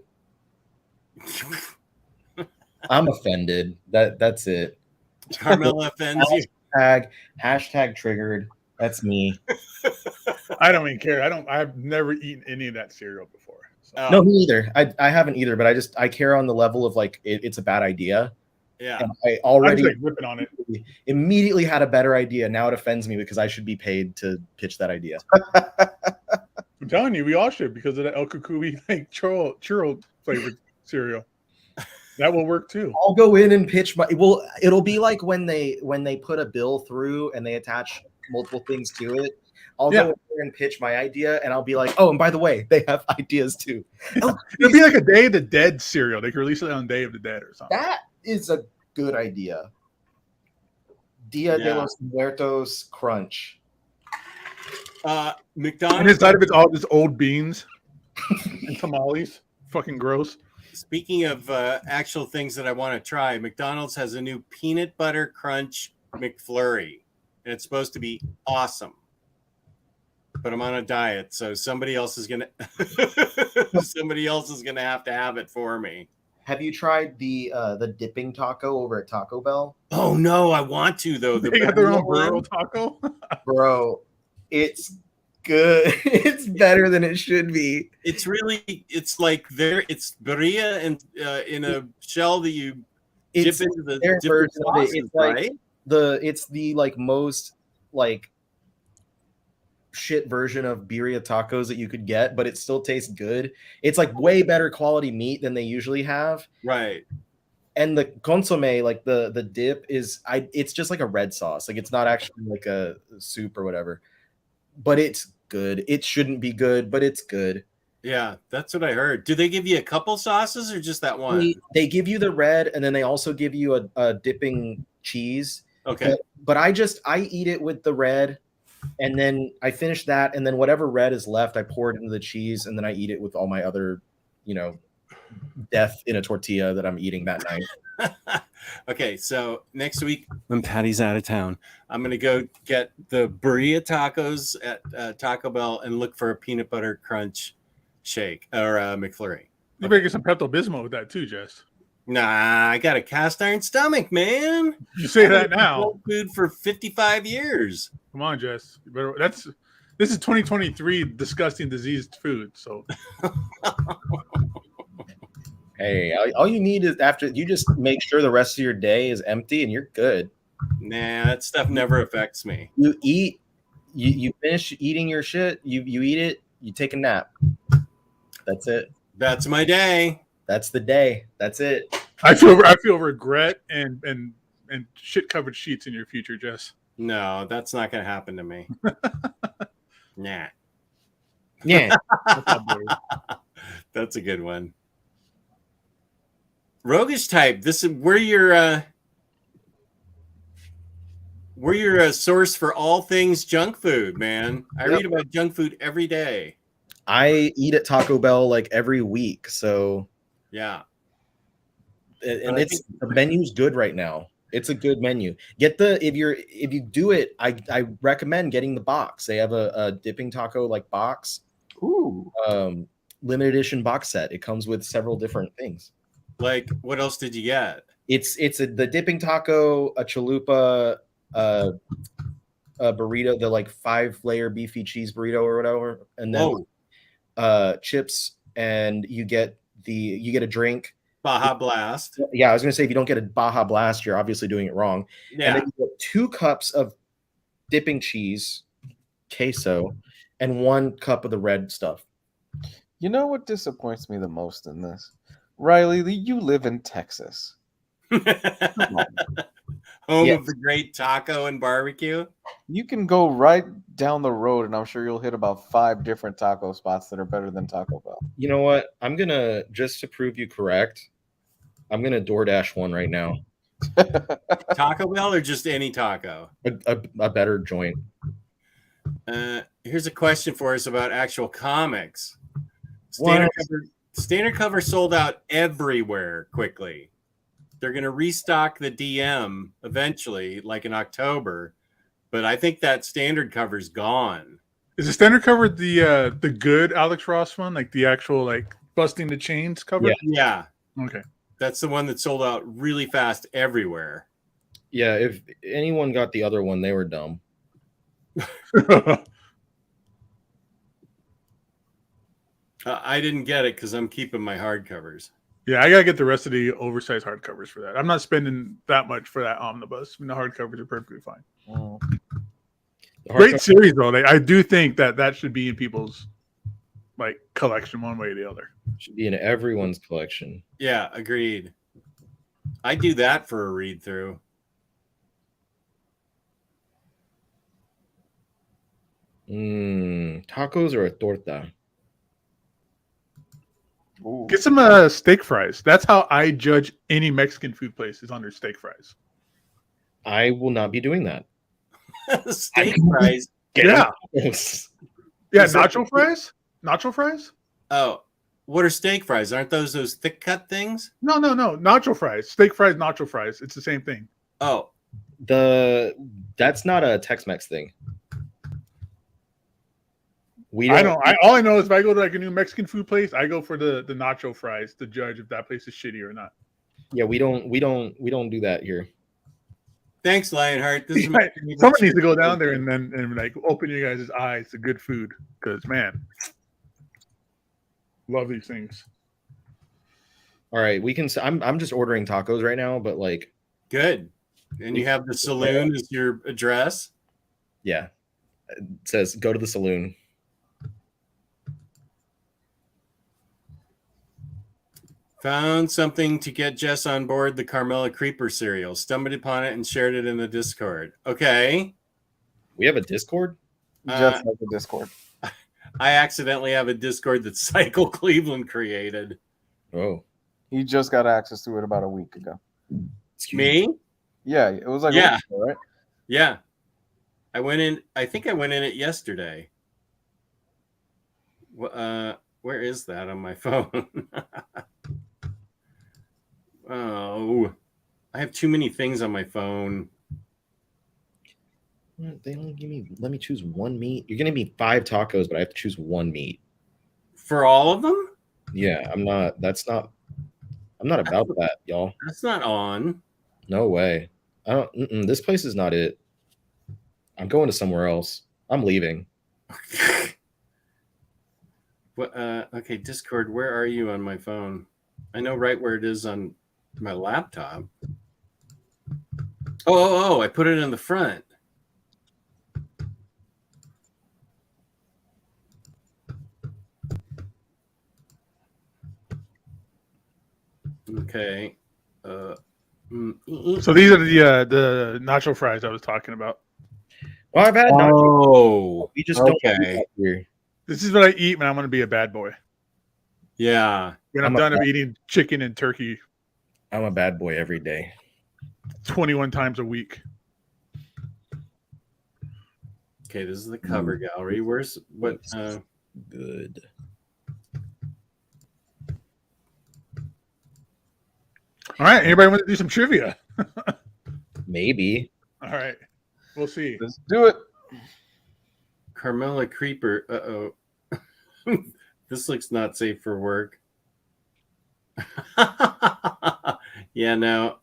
I'm offended. That's it. Carmela offends you. Hashtag triggered. That's me. I don't even care. I've never eaten any of that cereal before. So. No, me either. I haven't either, but I care on the level of like it's a bad idea. Yeah. And I already I'm just, like, whipping on it. immediately had a better idea. Now it offends me because I should be paid to pitch that idea. I'm telling you, we all should because of the El Cucuy like churro flavored cereal. That will work too. I'll go in and pitch my. Well, it'll be like when they put a bill through and they attach multiple things to it. I'll go in there and pitch my idea, and I'll be like, "Oh, and by the way, they have ideas too." It'll be like a Day of the Dead cereal. They could release it on Day of the Dead or something. That is a good idea. Dia de los Muertos Crunch. McDonald's. And inside of it's all just old beans and tamales. Fucking gross. Speaking of actual things that I want to try, McDonald's has a new peanut butter crunch McFlurry, and it's supposed to be awesome. But I'm on a diet, so somebody else is gonna have to have it for me. Have you tried the dipping taco over at Taco Bell? Oh no, I want to though. They got their own burrito taco. Bro, it's good. It's better than it should be. It's like it's birria and in a shell that you dip into the different sauces, it's like right? It's the like most like shit version of birria tacos that you could get, but it still tastes good. It's like way better quality meat than they usually have. Right. And the consomme, like the dip it's just like a red sauce. Like it's not actually like a soup or whatever. But it's good. It shouldn't be good, but it's good. Yeah, that's what I heard. Do they give you a couple sauces or just that one? They give you the red, and then they also give you a dipping cheese. Okay. But I eat it with the red, and then I finish that, and then whatever red is left, I pour it into the cheese, and then I eat it with all my other, death in a tortilla that I'm eating that night. Okay, so next week when Patty's out of town, I'm gonna go get the birria tacos at Taco Bell and look for a peanut butter crunch shake or McFlurry. You better get some Pepto Bismol with that too, Jess. Nah, I got a cast iron stomach, man. You say that now. Food for 55 years. Come on, Jess. This is 2023 disgusting diseased food. So Hey, all you need is after you just make sure the rest of your day is empty and you're good. Nah, that stuff never affects me. You eat, you finish eating your shit, you eat it, you take a nap. That's it. That's my day. That's the day. That's it. I feel regret and shit covered sheets in your future, Jess. No, that's not gonna happen to me. Nah. Yeah. That's a good one. Roguish type. This is we're your source for all things junk food, man. I read about junk food every day. I eat at Taco Bell like every week, so yeah. And the menu's good right now. It's a good menu. If you do it, I recommend getting the box. They have a dipping taco like box. Ooh. Limited edition box set. It comes with several different things. Like, what else did you get? It's the dipping taco, a chalupa, a burrito, the like 5-layer beefy cheese burrito or whatever, and then chips, and you get a drink. Baja Blast. Yeah, I was gonna say if you don't get a Baja Blast, you're obviously doing it wrong. Yeah. And then you get 2 cups of dipping cheese, queso, and 1 cup of the red stuff. You know what disappoints me the most in this? Ryley, you live in Texas. Home of the great taco and barbecue. You can go right down the road, and I'm sure you'll hit about 5 different taco spots that are better than Taco Bell. You know what? I'm gonna, just to prove you correct, I'm gonna DoorDash one right now. Taco Bell or just any taco? A better joint. Here's a question for us about actual comics. What? Standard cover sold out everywhere quickly. They're going to restock the DM eventually, like in October, but I think that standard cover's gone. Is the standard cover the good Alex Ross one, like the actual like busting the chains cover? Yeah. Yeah, Okay. that's the one that sold out really fast everywhere. Yeah, if anyone got the other one, they were dumb. I didn't get it because I'm keeping my hardcovers. Yeah, I gotta get the rest of the oversized hardcovers for that. I'm not spending that much for that omnibus. I mean, the hardcovers are perfectly fine. Mm. Great series though. I do think that should be in people's like collection one way or the other. Should be in everyone's collection. Yeah, agreed. I do that for a read through. Tacos or a torta? Ooh. Get some steak fries. That's how I judge any Mexican food place is on their steak fries. I will not be doing that. Steak fries. Yeah. Yes. Yeah, Is that- nacho fries? Nacho fries? Oh, what are steak fries? Aren't those thick cut things? No. Nacho fries. Steak fries, nacho fries. It's the same thing. Oh, That's not a Tex-Mex thing. All I know is if I go to like a new Mexican food place, I go for the nacho fries to judge if that place is shitty or not. Yeah, we don't do that here. thanks, Lionheart. This is Right. Someone needs to go down there and like open your guys' eyes to good food because man, love these things. All right, we can. I'm just ordering tacos right now, but like, good. And you have the saloon as your address. yeah, it says go to the saloon. Found something to get Jess on board the Carmela Creeper cereal. Stumbled upon it and shared it in the Discord. Okay. We have a Discord. Just like the Discord. I accidentally have a Discord that Cycle Cleveland created. Oh, He just got access to it about a week ago. excuse me. Me? Yeah, it was like Yeah. a week ago, right? Yeah. I think I went in it yesterday. Where is that on my phone? Oh, I have too many things on my phone. They only give me. Let me choose one meat. You're gonna be 5 tacos, but I have to choose one meat. For all of them? Yeah, I'm not. I'm not about that, y'all. That's not on. No way. I don't. This place is not it. I'm going to somewhere else. I'm leaving. What? Okay, Discord. Where are you on my phone? I know right where it is on my laptop. Oh! I put it in the front. Okay. So these are the nacho fries I was talking about. Well, I've had. Oh, We just don't do okay. that here. This is what I eat when I'm going to be a bad boy. Yeah. When I'm done of eating chicken and turkey I'm a bad boy every day. 21 times a week. Okay, this is the cover gallery. Where's what? Good. All right. Anybody want to do some trivia? Maybe. All right. We'll see. Let's do it. Carmela Creeper. Uh-oh. This looks not safe for work. Yeah, no.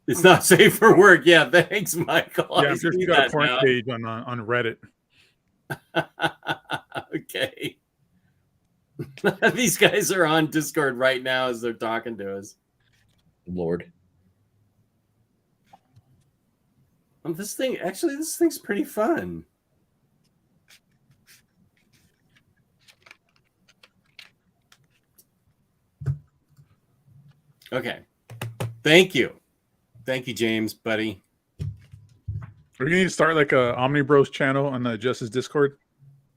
It's not safe for work. Yeah, thanks, Michael. Yeah, I I'm just see got a that porn now. page on Reddit. Okay. These guys are on Discord right now as they're talking to us. Lord. This thing's pretty fun. Okay. Thank you, James, buddy. We're going to start like a OmniBros channel on the Justice Discord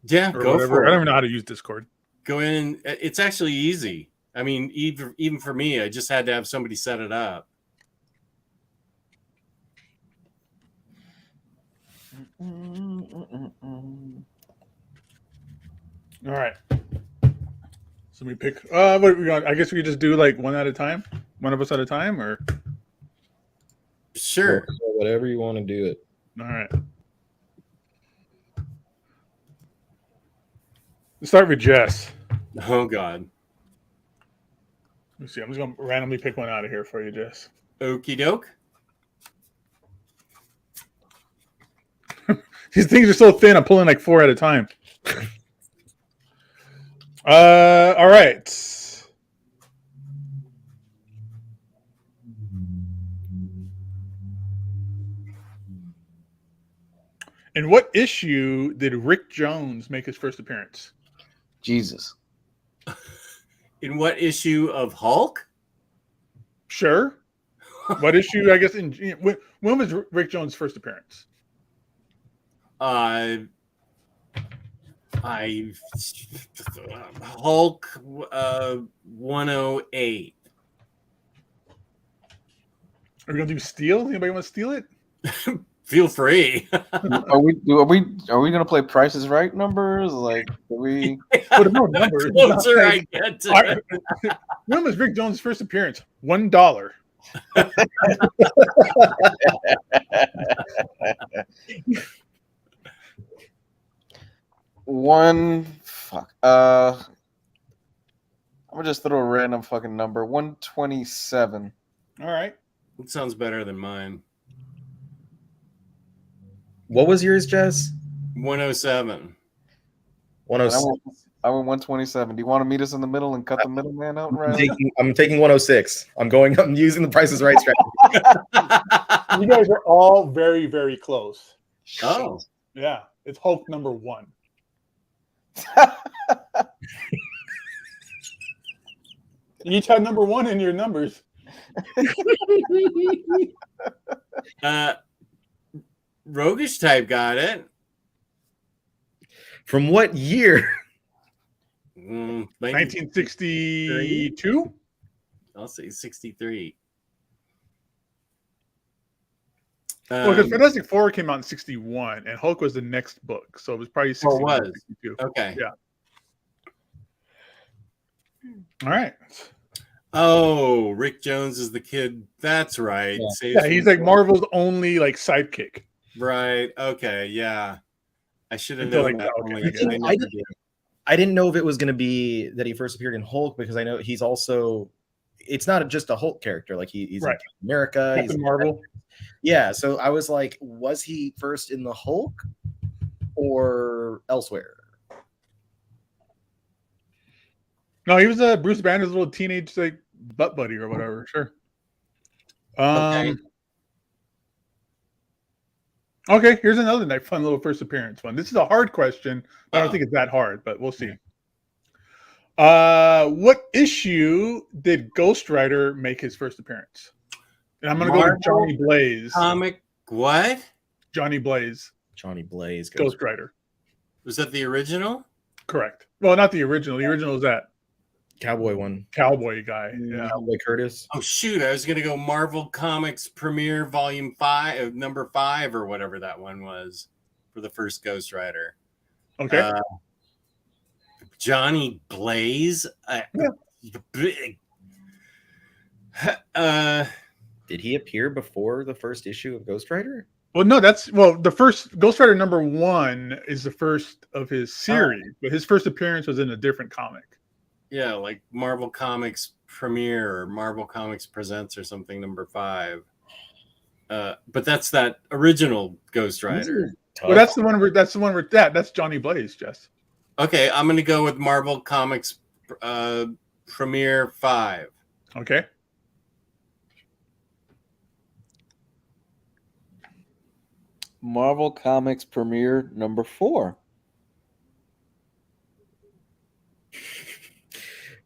Yeah, or go whatever. for I don't it. even know how to use Discord. Go in. It's actually easy. I mean, even for me, I just had to have somebody set it up. All right. So we pick. What are we going? I guess we could just do like one at a time, one of us at a time, or Sure. Whatever you want to do it. all right. Let's start with Jess. Oh God. Let's see. I'm just gonna randomly pick one out of here for you, Jess. Okie doke. These things are so thin. I'm pulling like 4 at a time. All right. In what issue did Rick Jones make his first appearance? Jesus. In what issue of Hulk? Sure. What issue? I guess when was Rick Jones' first appearance? Hulk 108. Are we gonna do Steel? Anybody want to steal it? Feel free. Are we gonna play Price is Right numbers? Like, do we? What about numbers? Closer I get to it. When was Rick Jones' first appearance? $1. Fuck. I'm gonna just throw a random fucking number. 127. All right. It sounds better than mine. What was yours, Jess? 107. 106. I went 127. Do you want to meet us in the middle and cut the middleman out? Right? I'm taking 106. I'm using the Price is Right strategy. You guys are all very, very close. Oh. Yeah. It's Hulk number 1. You each had number 1 in your numbers. Roguish type got it. From what year? 1962? I'll say 63. Well, because Fantastic Four came out in 61, and Hulk was the next book, so it was probably 61. was. 62. Okay. Yeah. All right. Oh, Rick Jones is the kid. That's right. Yeah, he's like Marvel's only like sidekick. Right. Okay. Yeah. I should have Until, known like, that. okay. Only. I never did. I didn't know if it was going to be that he first appeared in Hulk, because I know he's also. It's not just a Hulk character. Like he's Right. in Captain America. Captain He's Marvel. Yeah. So I was like, was he first in the Hulk or elsewhere? No, he was Bruce Banner's little teenage like butt buddy or whatever. Sure. Okay, here's another nice, fun little first appearance one. This is a hard question. I don't think it's that hard, but we'll see. What issue did Ghost Rider make his first appearance? And I'm going to go with Johnny Blaze. Comic what? Johnny Blaze. Johnny Blaze. Ghost Rider. Was that the original? Correct. Well, not the original. The original is that Cowboy one. cowboy guy. Yeah. Cowboy Curtis. Oh shoot! I was gonna go Marvel Comics Premiere Volume 5, number 5, or whatever that one was for the first Ghost Rider. Okay. Johnny Blaze. Did he appear before the first issue of Ghost Rider? Well, no, the first Ghost Rider number 1 is the first of his series, but his first appearance was in a different comic. Yeah, like Marvel Comics Premiere or Marvel Comics Presents or something, number 5. But that's that original Ghost Rider. Well, that's the one where that's Johnny Blaze, Jess. Okay, I'm gonna go with Marvel Comics Premiere 5. Okay. Marvel Comics Premiere number 4.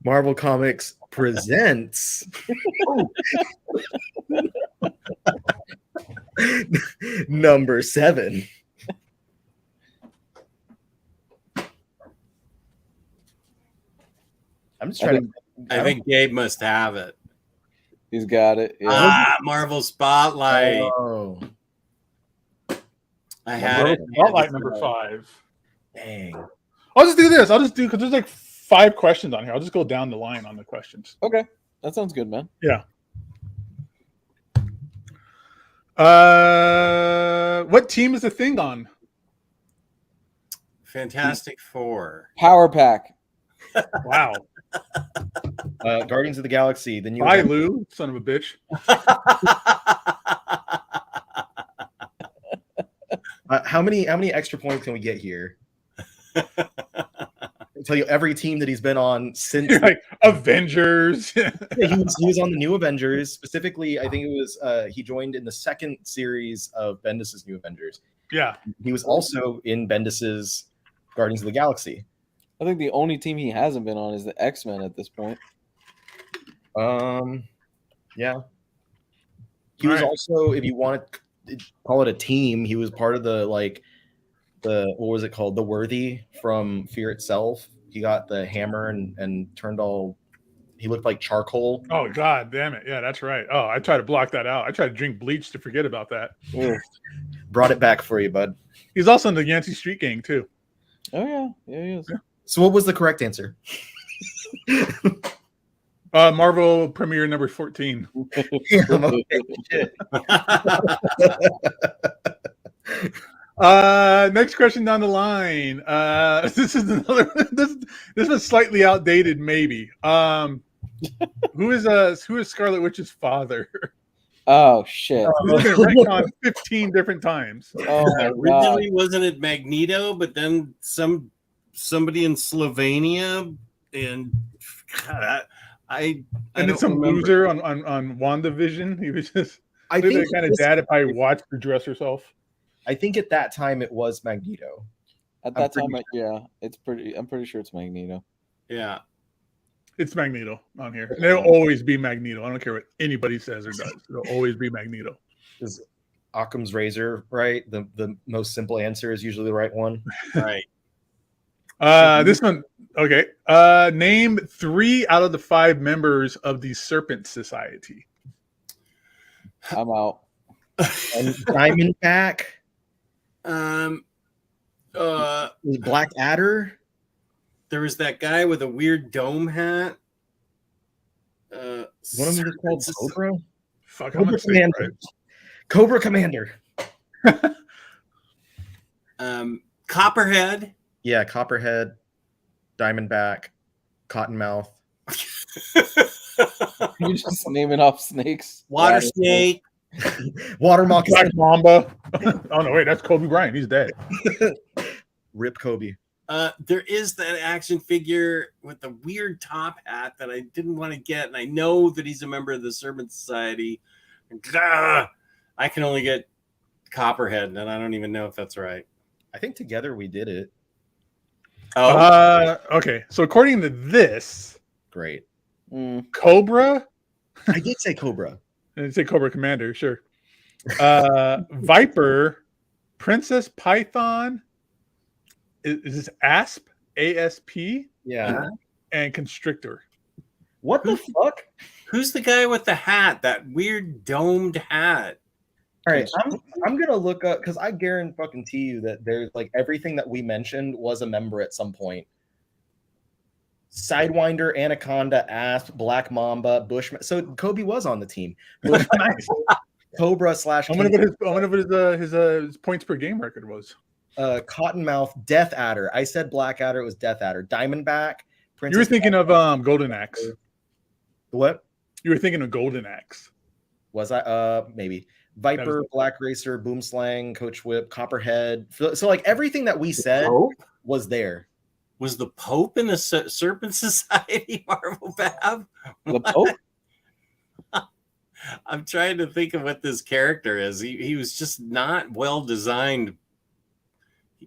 Marvel Comics presents number 7. I'm just trying to. I think Gabe must have it. He's got it. Yeah. Marvel Spotlight. Oh, I had it. Spotlight number 5. dang. I'll just do this. Because there's like 5 questions on here. I'll just go down the line on the questions. Okay. That sounds good, man. Yeah. What team is the Thing on? Fantastic Four. Power Pack. Wow. Guardians of the Galaxy. The new. Bye, Lou, son of a bitch. How many extra points can we get here? I'll tell you every team that he's been on since. Like Avengers. Yeah, he was on the New Avengers. Specifically, I think it was he joined in the second series of Bendis's New Avengers. Yeah. He was also in Bendis's Guardians of the Galaxy. I think the only team he hasn't been on is the X-Men at this point. Yeah. He was also, if you want to call it a team, he was part of the what was it called? The Worthy from Fear Itself. He got the hammer and turned all. He looked like charcoal. Oh God, damn it! Yeah, that's right. Oh, I try to block that out. I try to drink bleach to forget about that. Brought it back for you, bud. He's also in the Yancey Street Gang too. Oh yeah, he is. Yeah. So what was the correct answer? Marvel Premiere number 14. Shit. Next question down the line. This is another. This was slightly outdated, maybe. Who is Scarlet Witch's father? Oh shit! He's been retconned 15 different times. Oh my god! Originally, wasn't it Magneto? But then somebody in Slovenia, and God, I And then don't some remember. loser on WandaVision. He was just. I Look at think that kind of dad that probably watched her dress herself. I think at that time it was Magneto. At that I'm time, yeah, it's pretty. I'm pretty sure it's Magneto. Yeah. It's Magneto on here. And it'll always be Magneto. I don't care what anybody says or does. It'll always be Magneto. Is Occam's razor right? The most simple answer is usually the right one. Right. This one, okay. Name 3 out of the 5 members of the Serpent Society. I'm out. And Diamondback, Black Adder. There was that guy with a weird dome hat. One of them is called Cobra. Fuck, I'm Cobra gonna say it Commander. Cobra Commander. Copperhead. Yeah, Copperhead, Diamondback, Cottonmouth. You're just naming off snakes. Water snake. Water Black Moccasin. Mamba. Oh no, wait, that's Kobe Bryant. He's dead. Rip Kobe. There is that action figure with the weird top hat that I didn't want to get, and I know that he's a member of the Serpent Society. I can only get Copperhead, and I don't even know if that's right. I think together we did it. Oh, Okay. So according to this, Great. Cobra. I did say Cobra. I didn't say Cobra Commander, sure. Viper, Princess Python. Is this Asp? ASP? Yeah. And Constrictor. What the fuck? who's the guy with the hat? That weird domed hat. All right, I'm gonna look up because I guarantee you that there's like everything that we mentioned was a member at some point. Sidewinder, Anaconda, Asp, Black Mamba, Bushman. So Kobe was on the team. Bushman, Cobra slash. I'm gonna put his points per game record was. Cottonmouth, Death Adder. I said Black Adder. It was Death Adder. Diamondback. Princess You were thinking of Golden Axe. What? You were thinking of Golden Axe. Was I? Maybe. Viper, Black Racer, Boomslang, Coach Whip, Copperhead. So like everything that we said was there. Was the Pope in the Serpent Society, Marvel Bab? The Pope? I'm trying to think of what this character is. He was just not well designed.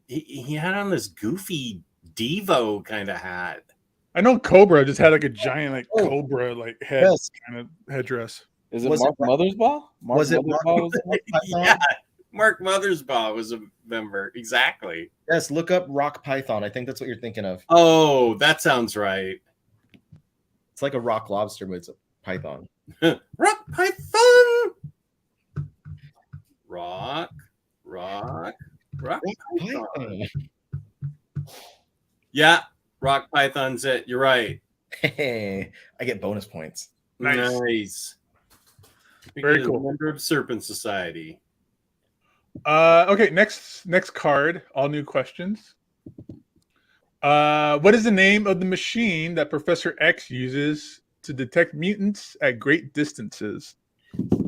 He had on this goofy Devo kind of hat. I know Cobra just had like a giant Cobra head kind of headdress. Is it Mark Mothersbaugh? Yeah, Mark Mothersbaugh was a member. Exactly. Yes, look up Rock Python. I think that's what you're thinking of. Oh, that sounds right. It's like a rock lobster, but it's a python. Rock Python. Rock Python. Yeah, Rock Python's it. You're right. Hey, I get bonus points. Nice. Very cool. Member of Serpent Society. Okay, next card. All new questions. What is the name of the machine that Professor X uses to detect mutants at great distances?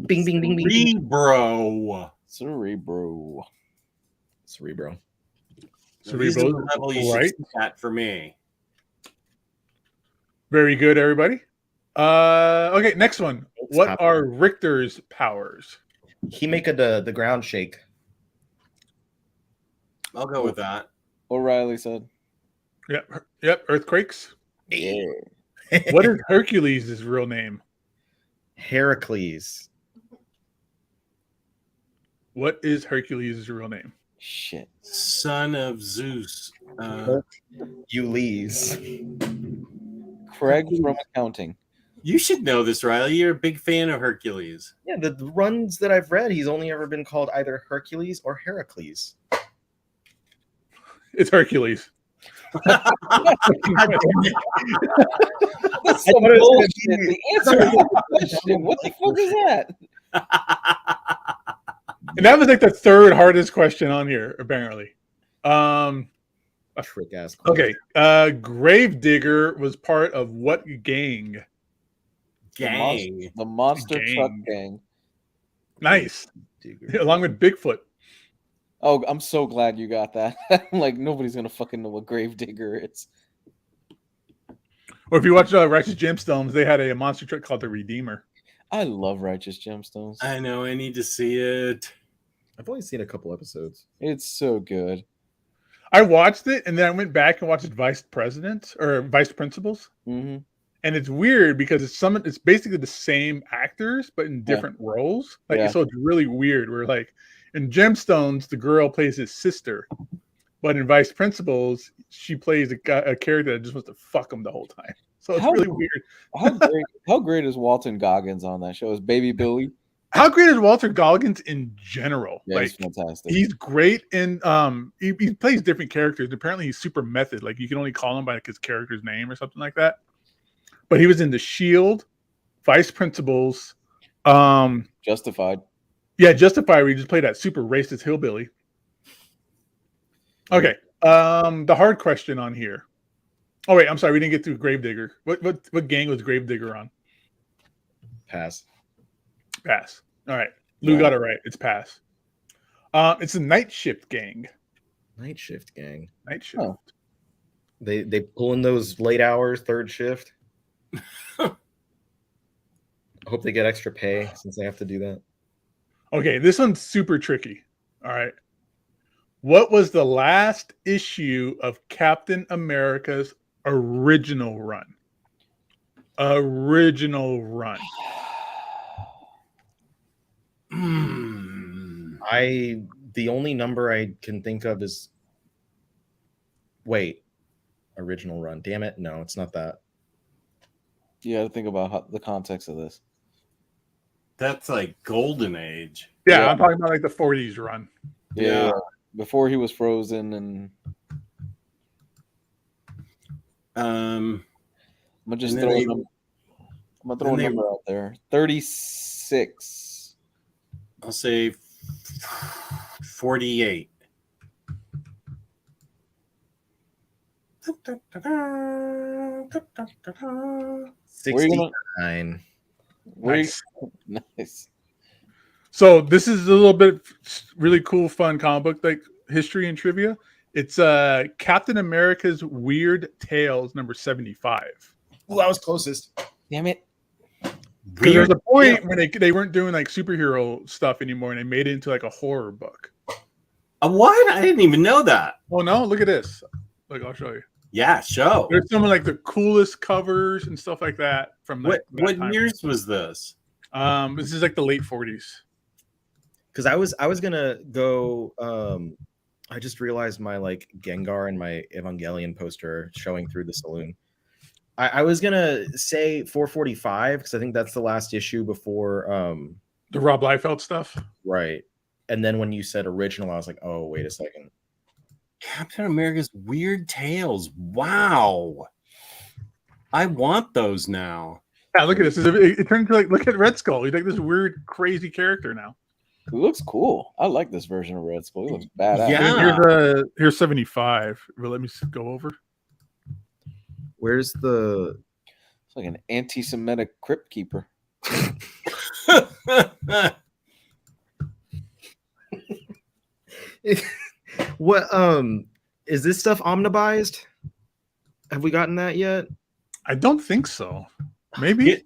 Bing, bing, bing, bing, bing. Cerebro. Cerebro. Cerebro. These are the level you should right. set for me. Very good, everybody. Okay, next one. What Stop. are Richter's powers? He make the ground shake. I'll go with that. O'Reilly said. Yep, earthquakes. Yeah. What is Hercules' real name? Heracles. What is Hercules' real name? Shit. Son of Zeus. Ulysses. Craig from accounting. You should know this, Ryley. You're a big fan of Hercules. Yeah, the runs that I've read, he's only ever been called either Hercules or Heracles. It's Hercules. That's some bullshit. The answer to the question. What the fuck is that? And that was like the third hardest question on here, apparently. Trick ass. Okay. Gravedigger was part of what gang? Gang. The Monster Gang. Truck Gang. Nice. Along with Bigfoot. Oh, I'm so glad you got that. Like, nobody's going to fucking know what Gravedigger is. Or if you watch Righteous Gemstones, they had a monster truck called the Redeemer. I love Righteous Gemstones. I know. I need to see it. I've only seen a couple episodes. It's so good. I watched it, and then I went back and watched Vice Presidents or Vice Principals. Mm-hmm. And it's weird because it's basically the same actors, but in different roles. Like, Yeah. so it's really weird. Where like in Gemstones, the girl plays his sister, but in Vice Principals, she plays a character that just wants to fuck him the whole time. So it's really weird. How great is Walton Goggins on that show? Is Baby Billy? How great is Walter Goggins in general? Yeah, Like, he's fantastic. he's great in he plays different characters. Apparently he's super method. Like, you can only call him by like his character's name or something like that. But he was in The Shield, Vice Principals, Justified. yeah, Justified, where he just played that super racist hillbilly. Okay. The hard question on here. Oh wait, I'm sorry, we didn't get through Gravedigger. What gang was Gravedigger on? Pass. Pass. All right. Lou got it right. It's pass. It's a night shift gang. Night shift gang. Night shift. Oh. They pull in those late hours, third shift. I hope they get extra pay since they have to do that. Okay, this one's super tricky. All right. What was the last issue of Captain America's original run? Original run. The only number I can think of is original run. Damn it. No, it's not that. You got to think about the context of this. That's like Golden Age. Yeah, I'm talking about like the 40s run. Yeah. Before he was frozen and Um, I'm gonna just And throw then a number. I'm gonna throw a number out there. 36. I'll say 48. Where you 69. Nice. Nice. So this is a little bit really cool, fun comic book like history and trivia. It's Captain America's Weird Tales number 75. Ooh, I was closest. Damn it. Because there's a point when they weren't doing like superhero stuff anymore, and they made it into like a horror book. A what? I didn't even know that. Oh no! Look at this. Look, I'll show you. Yeah, show. There's some of like the coolest covers and stuff like that from like, What time. years was this? This is like the late 40s. Because I was gonna go. I just realized my like Gengar and my Evangelion poster showing through the saloon. I was gonna say 445 because I think that's the last issue before The Rob Liefeld stuff. right. And then when you said original, I was like, oh, wait a second. Captain America's Weird Tales. Wow. I want those now. Yeah, look at this. It turned into like, look at Red Skull. He's like this weird, crazy character now. It looks cool. I like this version of Red Skull. He looks badass. Yeah. Here's 75. But let me go over. Where's the It's like an anti-Semitic crypt keeper. what is this stuff omnibized? Have we gotten that yet? I don't think so. Maybe.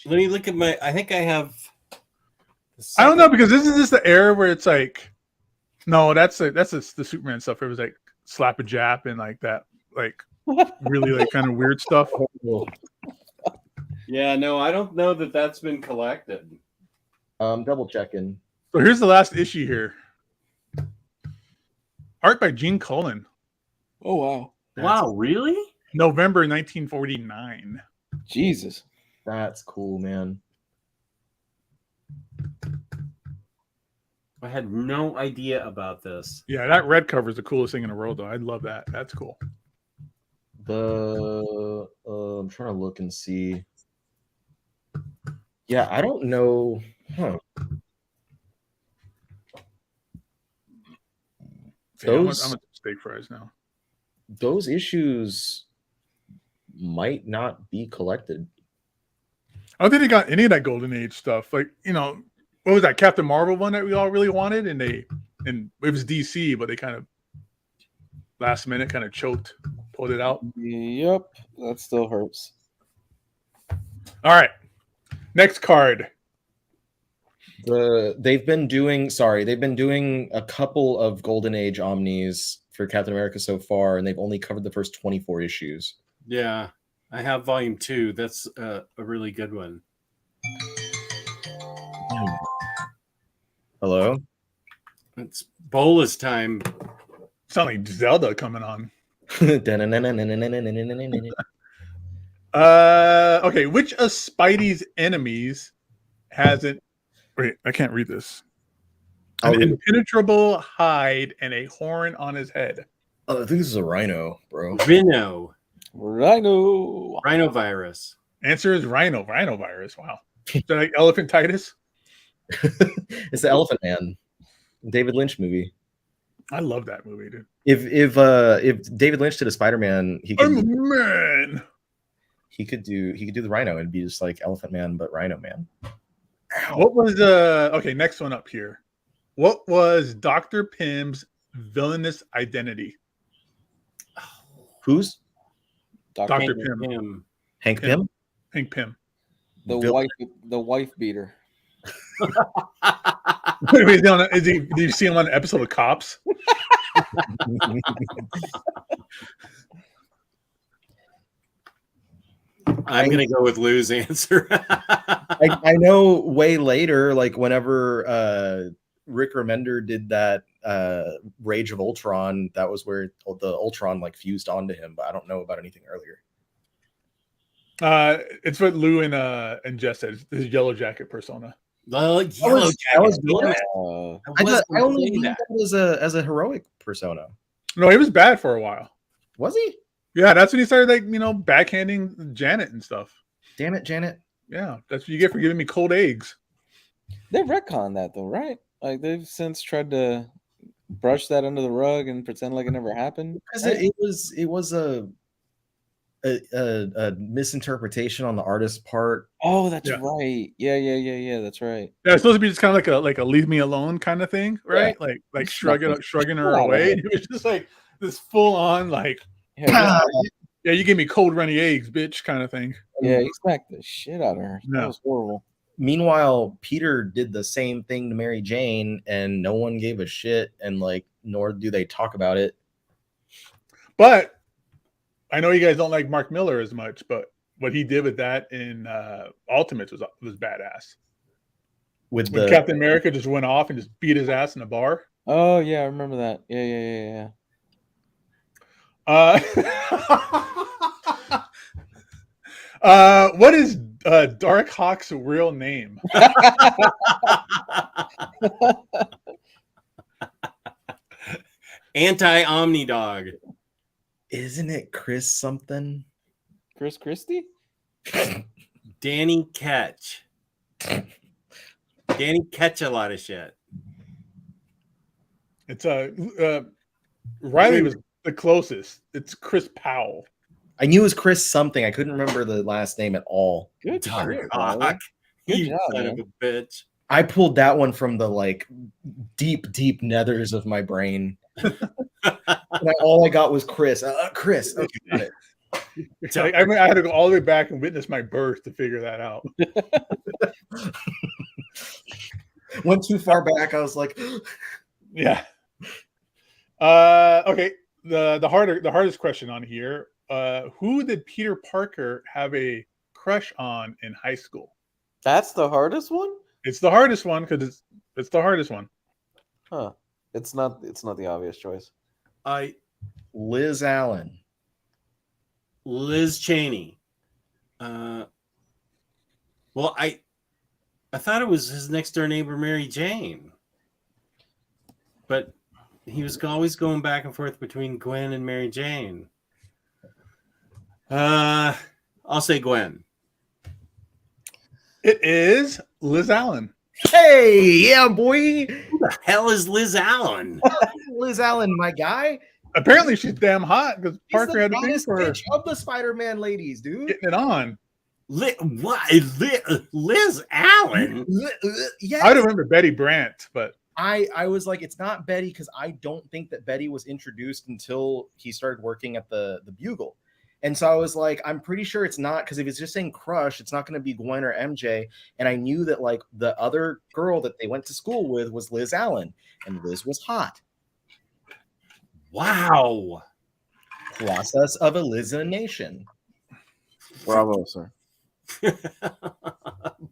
Let me look at my. I think I have. I don't know because this is just the era where it's like, no, that's the Superman stuff. It was like slap a jap and like that, like really like kind of weird stuff. Yeah, no, I don't know that that's been collected. Double checking. So here's the last issue here. Art by Gene Colan. Oh wow. Wow, really? November 1949. Jesus. That's cool, man. I had no idea about this. Yeah, that red cover is the coolest thing in the world, though. I love that. That's cool. I'm trying to look and see. Yeah, I don't know. Huh. Yeah, I'm at steak fries now. Those issues might not be collected. I don't think they got any of that Golden Age stuff. Like, you know, what was that Captain Marvel one that we all really wanted? And it was DC, but they kind of last minute kind of pulled it out. Yep, that still hurts. All right, next card. They've been doing a couple of Golden Age Omnis for Captain America so far, and they've only covered the first 24 issues. Yeah, I have volume 2. That's a really good one. Hello? It's Bola's time. Sound like Zelda coming on. Okay, Which of Spidey's enemies has an wait? I can't read this. An impenetrable hide and a horn on his head. Oh, I think this is a rhino, bro. Rhino virus. Answer is rhino virus. Wow. Is that like elephantitis? It's the Elephant Man, David Lynch movie. I love that movie, dude. If David Lynch did a Spider-Man, he could do the Rhino and be just like Elephant Man, but Rhino Man. What was next one up here? What was Dr. Pym's villainous identity? Who's Dr. Pym? Hank Pym? Hank Pym. The wife beater. Did you see him on an episode of Cops? I'm gonna go with Lou's answer. I know way later, like whenever Rick Remender did that Rage of Ultron, that was where the Ultron like fused onto him, but I don't know about anything earlier. It's what Lou and Jess said. His Yellow Jacket persona. Yellow Jacket. I only knew that that as a heroic persona. No, he was bad for a while. Was he? Yeah, that's when he started backhanding Janet and stuff. Damn it, Janet. Yeah, that's what you get for giving me cold eggs. They retconned that though, right? Like they've since tried to brush that under the rug and pretend like it never happened. Because it was a misinterpretation on the artist's part. Oh, that's right. Yeah. That's right. Yeah, it's supposed to be just kind of like a leave me alone kind of thing, right? Yeah. Like shrugging her away. And it was just like this full on yeah, you give me cold runny eggs, bitch, kind of thing. Yeah, he smacked the shit out of her. No. That was horrible. Meanwhile, Peter did the same thing to Mary Jane, and no one gave a shit, and nor do they talk about it. But I know you guys don't like Mark Miller as much, but what he did with that in Ultimates was badass. When Captain America just went off and just beat his ass in a bar. Oh yeah, I remember that. Yeah. What is Darkhawk's real name? Anti-Omni Dog. Isn't it Chris something? Chris Christie? Danny Ketch. Danny Ketch a lot of shit. It's Ryley was the closest. It's Chris Powell. I knew it was Chris something. I couldn't remember the last name at all. Good Dark shit, Hawk. Ryley. Good You job, son man. of a bitch. I pulled that one from the like deep nethers of my brain. And all I got was Chris. Chris. Okay, got it. Like, I mean, I had to go all the way back and witness my birth to figure that out. Went too far back. I was like, Yeah. Okay. The hardest question on here. Who did Peter Parker have a crush on in high school? That's the hardest one? It's the hardest one because it's the hardest one. Huh. It's not the obvious choice. Liz Allen. Liz Cheney. Well, I thought it was his next door neighbor, Mary Jane. But he was always going back and forth between Gwen and Mary Jane. I'll say Gwen. It is Liz Allen. Hey, yeah, boy. Who the hell is Liz Allen? Liz Allen, my guy. Apparently, she's damn hot because She's Parker the had a thing baddest for her. bitch of the Spider-Man ladies, dude. Getting it on. What? Liz Allen? Yeah. I remember Betty Brant, but I was like, it's not Betty because I don't think that Betty was introduced until he started working at the Bugle. And so I was like, I'm pretty sure it's not, because if it's just saying crush, it's not going to be Gwen or MJ. And I knew that like the other girl that they went to school with was Liz Allen, and Liz was hot. Wow. Process of elimination. Bravo, sir.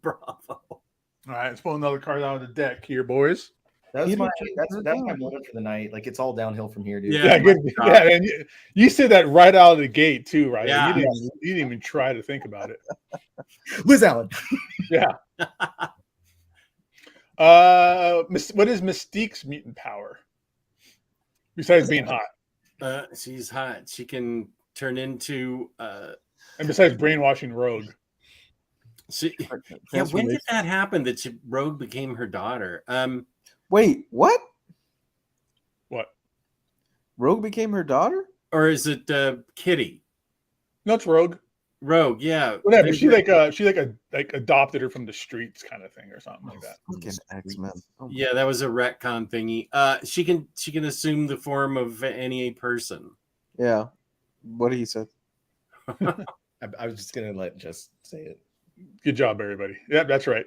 Bravo. all right, let's pull another card out of the deck here, boys. That's You my didn't that's choose that's that my one. motive for the night. Like it's all downhill from here, dude. Yeah. Yeah, good. Yeah, and you said that right out of the gate too, right? Yeah. You didn't even try to think about it. Liz Allen. Yeah. What is Mystique's mutant power besides being hot? She's hot. She can turn into And besides brainwashing Rogue? yeah, when did that happen that Rogue became her daughter? Wait, what? What? Rogue became her daughter? Or is it Kitty? No, it's Rogue. Rogue, yeah. Whatever. She adopted her from the streets, kind of thing, or something like that. Fucking X-Men. Oh my Yeah, that was a retcon thingy. She can assume the form of any person. Yeah. What he said. I was just gonna let just say it. Good job, everybody. Yeah, that's right.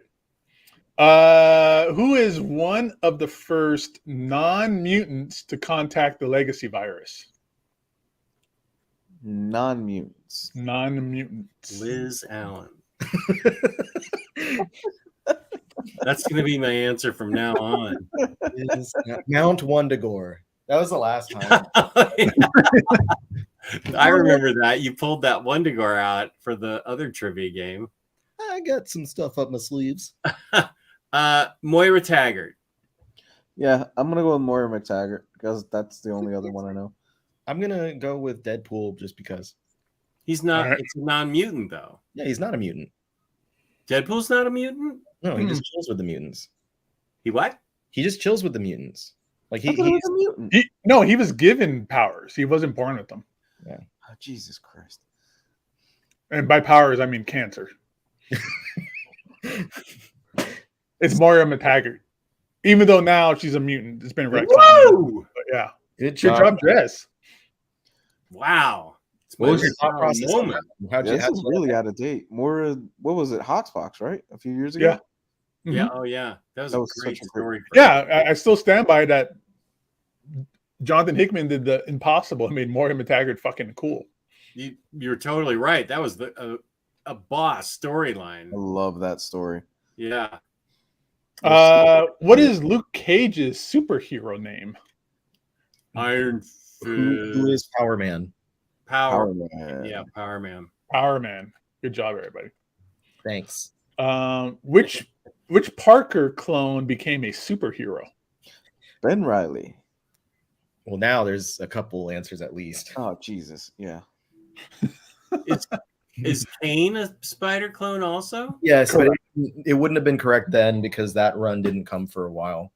Who is one of the first non-mutants to contact the legacy virus? Non-mutants. Non-mutants. Liz Allen. That's going to be my answer from now on. Mount Wondagore. That was the last time. I remember that. You pulled that Wondagore out for the other trivia game. I got some stuff up my sleeves. Moira Taggart. Yeah, I'm gonna go with Moira McTaggart because that's the only other one I know. I'm gonna go with Deadpool just because. He's not. All right. It's a non-mutant though. Yeah, he's not a mutant. Deadpool's not a mutant. No, he just chills with the mutants. He what? He just chills with the mutants. Like I thought he was a mutant. He was given powers. He wasn't born with them. Oh, Jesus Christ. And by powers, I mean cancer. It's Moira McTaggart. Even though now she's a mutant, it's been retconned. Whoa! But yeah, Good good job, Jess. Wow. It's What was your my thought process on that? Yeah, this is really out of date. Moira, what was it? Hotspox, right? A few years ago. Yeah. Yeah. Oh yeah. That was That a was great such a great- story. Yeah, I still stand by that. Jonathan Hickman did the impossible and made Moira McTaggart fucking cool. You're totally right. That was a boss storyline. I love that story. Yeah. What is Luke Cage's superhero name? Iron Who Fist. is Power Man? Power. Man. Yeah, Power Man. Power Man. Good job, everybody. Thanks. Which Parker clone became a superhero? Ben Ryley. Well, now there's a couple answers at least. Oh Jesus, yeah. Is Kane a spider clone also? Yes, but Correct. it wouldn't have been correct then because that run didn't come for a while.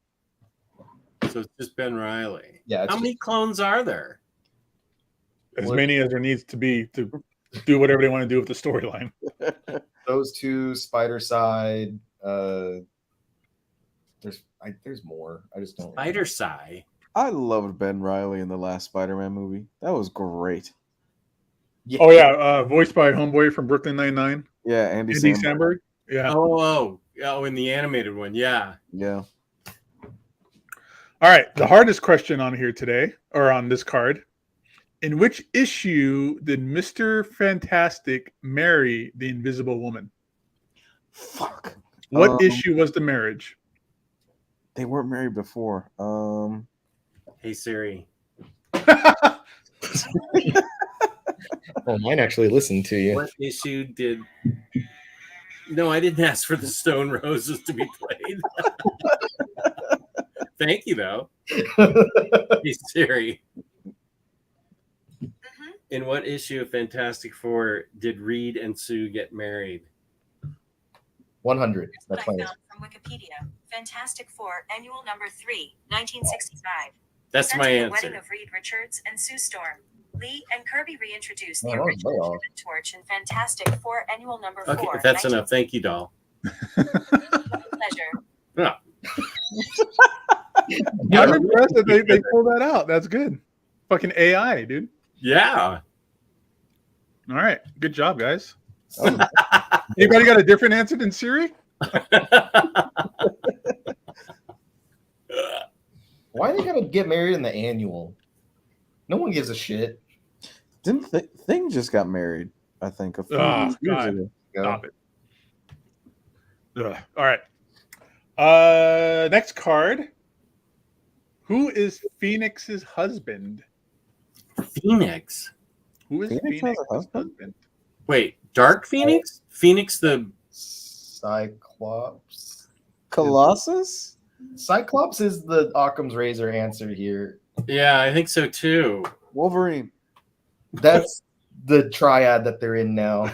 So it's just Ben Ryley. Yeah. How many clones are there? As many as there needs to be to do whatever they want to do with the storyline. Those two, Spider Side. There's more. I just don't. Spider Psy. I loved Ben Ryley in the last Spider-Man movie. That was great. Yeah. Oh yeah, voiced by homeboy from Brooklyn Nine-Nine, Yeah, Andy Andy Samberg. Samberg. Yeah. Oh, in the animated one, yeah. Yeah. All right, the hardest question on here today, or on this card. In which issue did Mr. Fantastic marry the Invisible Woman? Fuck. What issue was the marriage? They weren't married before. Hey Siri. Oh, mine actually listened to you. What issue did? No, I didn't ask for the Stone Roses to be played. Thank you, though. Hey Siri. In what issue of Fantastic Four did Reed and Sue get married? 100. That's That's what I fine. found from Wikipedia. Fantastic Four, Annual Number 3, 1965. That's my Presenting the wedding answer. of Reed Richards and Sue Storm. Lee and Kirby reintroduced the Oh, that was way original off. Human Torch in Fantastic Four, Annual Number 4. Okay, that's enough. Thank you, doll. Pleasure. Yeah. I'm impressed that they pulled that out. That's good. Fucking AI, dude. Yeah. All right, good job, guys. Anybody got a different answer than Siri? Why they gotta get married in the annual? No one gives a shit. Didn't Thing just got married? I think a few Oh, years God. ago. Stop it. Ugh. All right. Next card. Who is Phoenix's husband? Phoenix. Who is Phoenix has a Phoenix's husband? husband? Wait, Dark Phoenix? Phoenix the Cyclops. Colossus? Cyclops is the Occam's razor answer here. Yeah, I think so too. Wolverine. That's the triad that they're in now.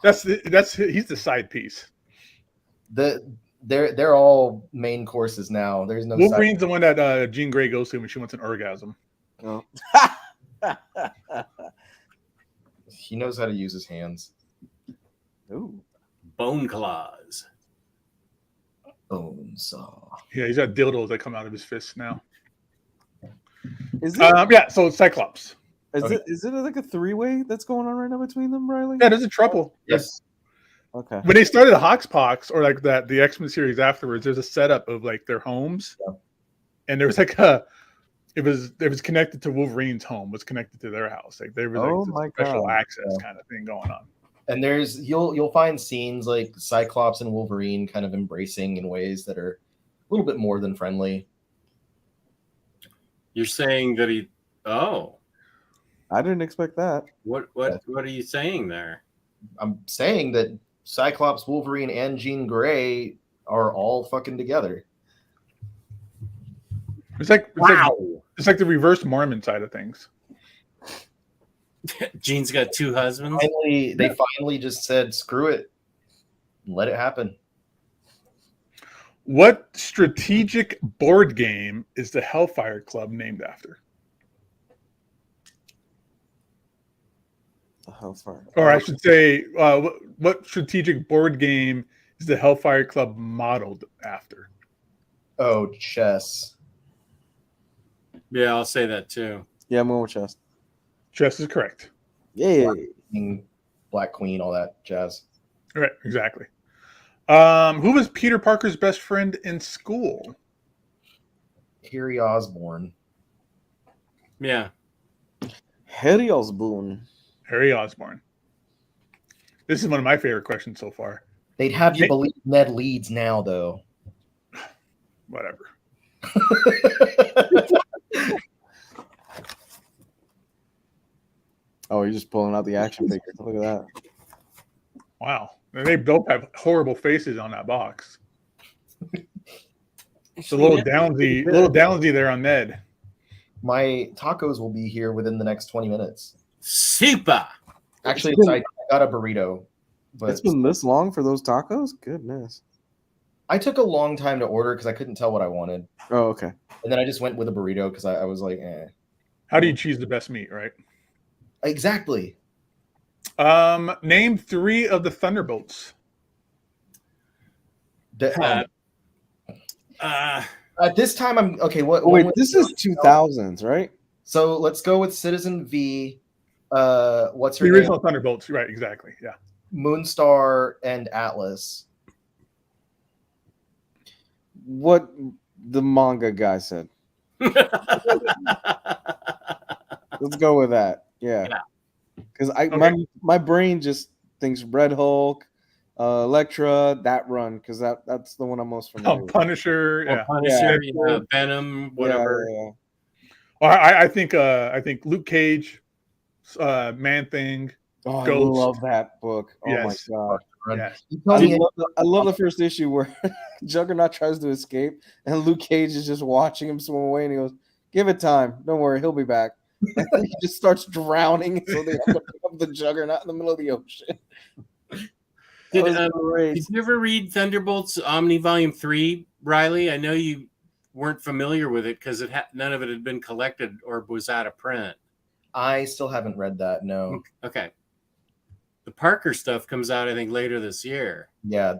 He's the side piece. They're all main courses now. There's no Wolverine's the one that Jean Grey goes to when she wants an orgasm. Oh. He knows how to use his hands. Ooh. Bone Claws. Bone saw. Yeah, he's got dildos that come out of his fists now. Is it, Yeah, so it's Cyclops. is it like a three-way that's going on right now between them, Riley? Yeah, there's a trouble. Yes. Okay. When they started Hoxpox or like that, the X-Men series afterwards, there's a setup of like their homes, Yeah. and there was like it was connected to Wolverine's home, was connected to their house. Like there was Oh like my this special God. access Yeah. kind of thing going on. And there's you'll find scenes like Cyclops and Wolverine kind of embracing in ways that are a little bit more than friendly. You're saying that he? Oh, I didn't expect that. what are you saying there? I'm saying that Cyclops, Wolverine, and Jean Grey are all fucking together. It's like the reverse Mormon side of things. Jean's got two husbands. They finally just said, screw it. Let it happen. What strategic board game is the Hellfire Club named after? The Hellfire. Or I should say, what strategic board game is the Hellfire Club modeled after? Oh, chess. Yeah, I'll say that too. Yeah, I'm going with chess. Chess is correct. Yeah. Black Queen, all that jazz. Right, exactly. Who was Peter Parker's best friend in school? Harry Osborn. Yeah. Harry Osborn. Harry Osborn. This is one of my favorite questions so far. They'd have you believe Ned Leeds now, though. Whatever. Oh, you're just pulling out the action figure. Look at that. Wow. And they both have horrible faces on that box. It's a little downsy there on Ned. My tacos will be here within the next 20 minutes. Super. Actually, I got a burrito. But It's been this long for those tacos? Goodness. I took a long time to order because I couldn't tell what I wanted. Oh, okay. And then I just went with a burrito because I was like, eh. How do you choose the best meat, right? Exactly. Name 3 of the Thunderbolts. At this time, I'm okay. Wait, this is 2000s, right? So let's go with Citizen V. What's her The name? original Thunderbolts, right? Exactly. Yeah. Moonstar and Atlas. What the manga guy said. Let's go with that. Yeah. Because my brain just thinks Red Hulk, Elektra, that run, because that's the one I'm most familiar with. Punisher, yeah. Punisher, Venom, whatever. Yeah. Well, I think Luke Cage, Man Thing. Oh, Ghost. I love that book. Oh Yes. my god. Yes. I love the first issue where Juggernaut tries to escape and Luke Cage is just watching him swim away and he goes, "Give it time. Don't worry, he'll be back." And then he just starts drowning, so they have to pick up the Juggernaut in the middle of the ocean. Did you ever read Thunderbolts Omni Volume 3, Ryley? I know you weren't familiar with it because none of it had been collected or was out of print. I still haven't read that. No. Okay. The Parker stuff comes out, I think, later this year. Yeah,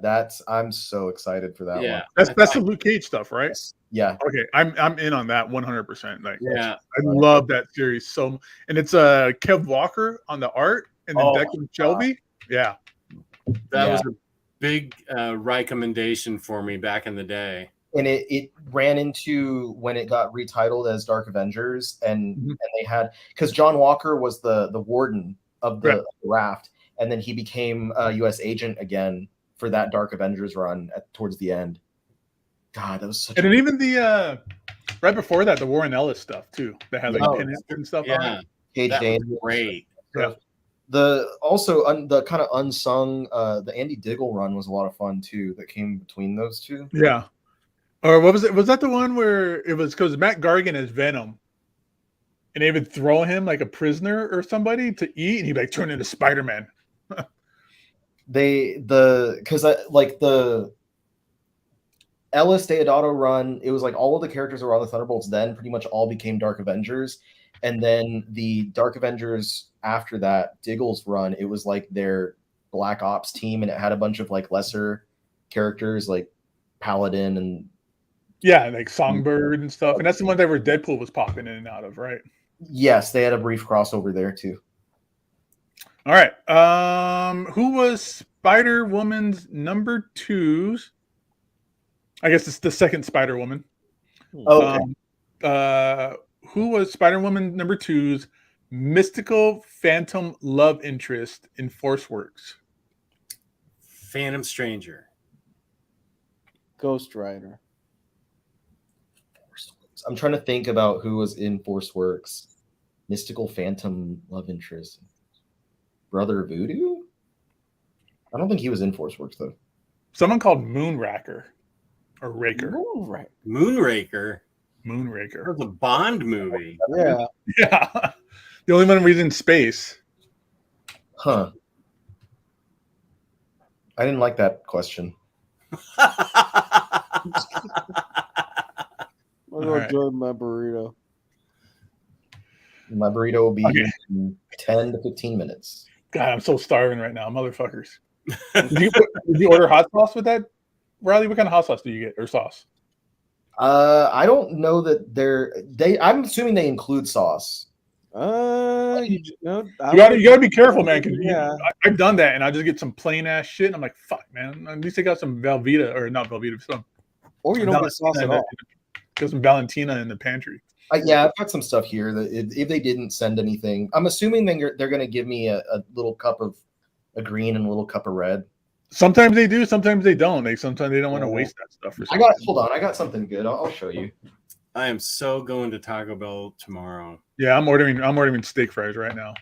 I'm so excited for that one. That's the Luke Cage stuff, right? Yeah. Okay, I'm in on that 100%. Like, yeah, I love that series so. And it's Kev Walker on the art, and then Declan Shelby. Yeah, that was a big recommendation for me back in the day. And it ran into when it got retitled as Dark Avengers, and they had, because John Walker was the warden of the raft. And then he became a U.S. agent again for that Dark Avengers run towards the end. God, that was such. And then even the right before that, the Warren Ellis stuff too. They had like pin-ups and stuff. Yeah, on it. Cage that Daniels. was great. Yeah. The kind of unsung the Andy Diggle run was a lot of fun too. That came between those two. Yeah. Or what was it? Was that the one where it was because Matt Gargan is Venom? And they would throw him like a prisoner or somebody to eat, and he'd like turn into Spider-Man. The Ellis Deodato run, it was like all of the characters that were on the Thunderbolts then pretty much all became Dark Avengers. And then the Dark Avengers after that, Diggle's run, it was like their Black Ops team, and it had a bunch of like lesser characters like Paladin and like Songbird and stuff. And that's the one that where Deadpool was popping in and out of, right? Yes, they had a brief crossover there too. All right. Who was Spider-Woman's number 2's? I guess it's the second Spider-Woman. Okay. Who was Spider-Woman number 2's mystical phantom love interest in Force Works? Phantom Stranger. Ghost Rider. I'm trying to think about who was in Force Works. Mystical phantom love interest. Brother Voodoo? I don't think he was in Force Works though. Someone called Moonraker or Raker. Moonraker. Moonraker. That was a Bond movie. Yeah. Yeah. The only one was in space. Huh. I didn't like that question. I'm gonna enjoy my burrito. My burrito will be in 10 to 15 minutes. God, I'm so starving right now, motherfuckers. Did you order hot sauce with that, Ryley? What kind of hot sauce do you get, or sauce? I don't know that I'm assuming they include sauce. You gotta be careful, man. Because I've done that, and I just get some plain ass shit. And I'm like, fuck, man. At least I got some Velveeta, or not Velveeta, some. Or you don't get sauce at all. Got some Valentina in the pantry. Yeah, I've got some stuff here that if they didn't send anything, I'm assuming they're going to give me a little cup of a green and a little cup of red. Sometimes they do, sometimes they don't. Sometimes they don't want to waste that stuff. Hold on, I got something good. I'll show you. I am so going to Taco Bell tomorrow. Yeah, I'm ordering steak fries right now.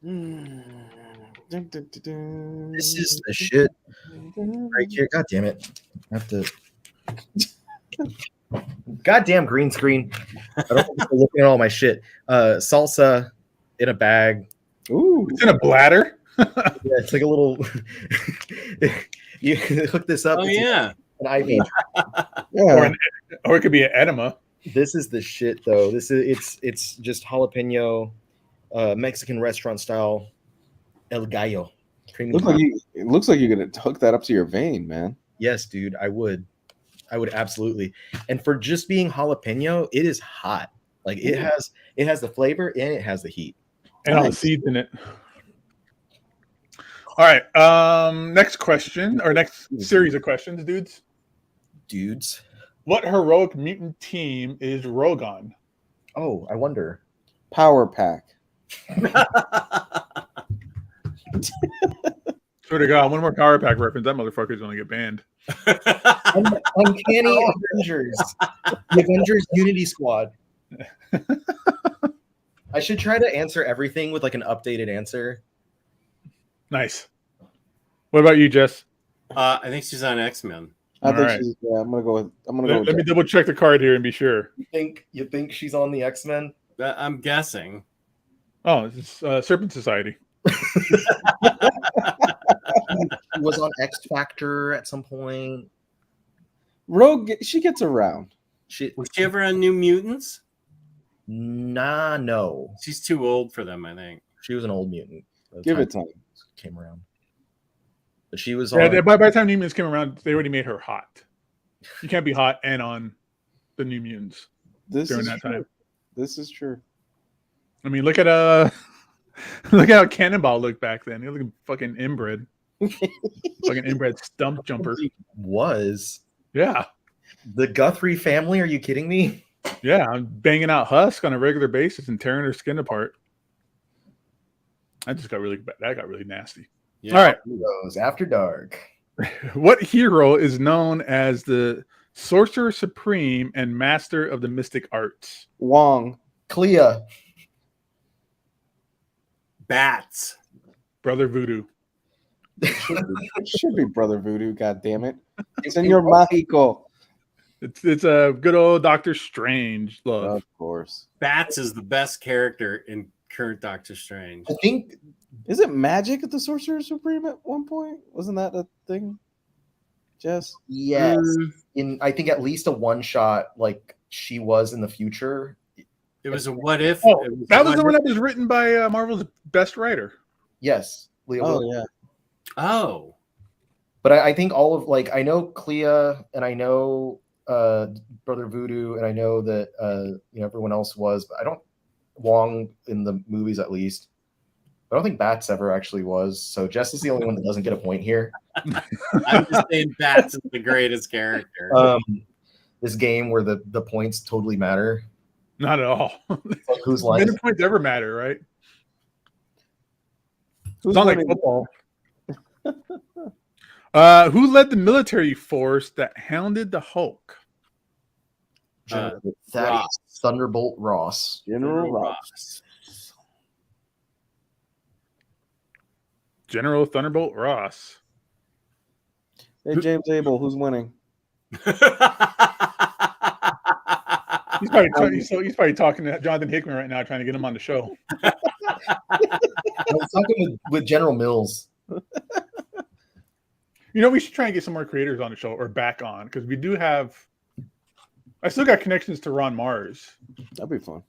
This is the shit right here. God damn it! I have to. Goddamn green screen. I don't want people looking at all my shit. Salsa in a bag. Ooh, It's in a bladder. Yeah, it's like a little. You hook this up. Oh it's yeah. an IV. yeah. Or it could be an enema. This is the shit, though. It's just jalapeno, Mexican restaurant style, El Gallo. Creamy It looks like you're gonna hook that up to your vein, man. Yes, dude. I would absolutely. And for just being jalapeno, it is hot. Like it has the flavor and it has the heat. And all the seeds in it. All right. Next question, or next series of questions, Dudes. What heroic mutant team is Rogon? Oh, I wonder. Power pack. Swear to God, one more Power Pack reference, that motherfucker's gonna get banned. Uncanny Avengers. The Avengers Unity Squad. I should try to answer everything with like an updated answer. Nice. What about you, Jess? I think she's on X-Men. I think Alright. she's. Yeah, I'm gonna go with. Let me double check the card here and be sure. You think she's on the X-Men? I'm guessing. Oh, it's Serpent Society. She was on X Factor at some point. Rogue. She gets around. Was she ever on New Mutants? No. She's too old for them, I think. She was an old mutant. Give it time. Came around. But she was Yeah, on. by the time New Mutants came around, they already made her hot. You can't be hot and on the New Mutants during that time. This is true. I mean, look at look at how Cannonball looked back then. He looked like fucking inbred. Fucking inbred stump jumper. Was. Yeah. The Guthrie family? Are you kidding me? Yeah, I'm banging out Husk on a regular basis and tearing her skin apart. That got really nasty. Yeah. All right. Heroes After Dark. What hero is known as the Sorcerer Supreme and Master of the Mystic Arts? Wong. Clea. Bats. Brother Voodoo. Should be Brother Voodoo. God damn it! Senor Mágico. It's a good old Doctor Strange love. Of course. Bats is the best character in current Doctor Strange. I think. Is it magic at the Sorcerer Supreme at one point? Wasn't that a thing? Jess? Yes. I think at least a one shot, like she was in the future. It was a what if. Oh, It was that a was the what one if. that was written by Marvel's best writer. Yes. Leah Oh Williams. yeah. Oh. But I think all of like I know Clea and I know Brother Voodoo and I know that everyone else was, but I don't Wong in the movies at least. I don't think Bats ever actually was. So Jess is the only one that doesn't get a point here. I'm just saying Bats is the greatest character. This game where the points totally matter. Not at all. Like whose line? Minute points ever matter, right? Who's It's not like winning? football. Who led the military force that hounded the Hulk? Thaddeus Ross. Thunderbolt Ross. General Ross. General Thunderbolt Ross. Hey James Abel, who's winning? He's probably talking to Jonathan Hickman right now, trying to get him on the show. I was talking with General Mills. We should try and get some more creators on the show or back on because we do have. I still got connections to Ron Mars, That'd be fun.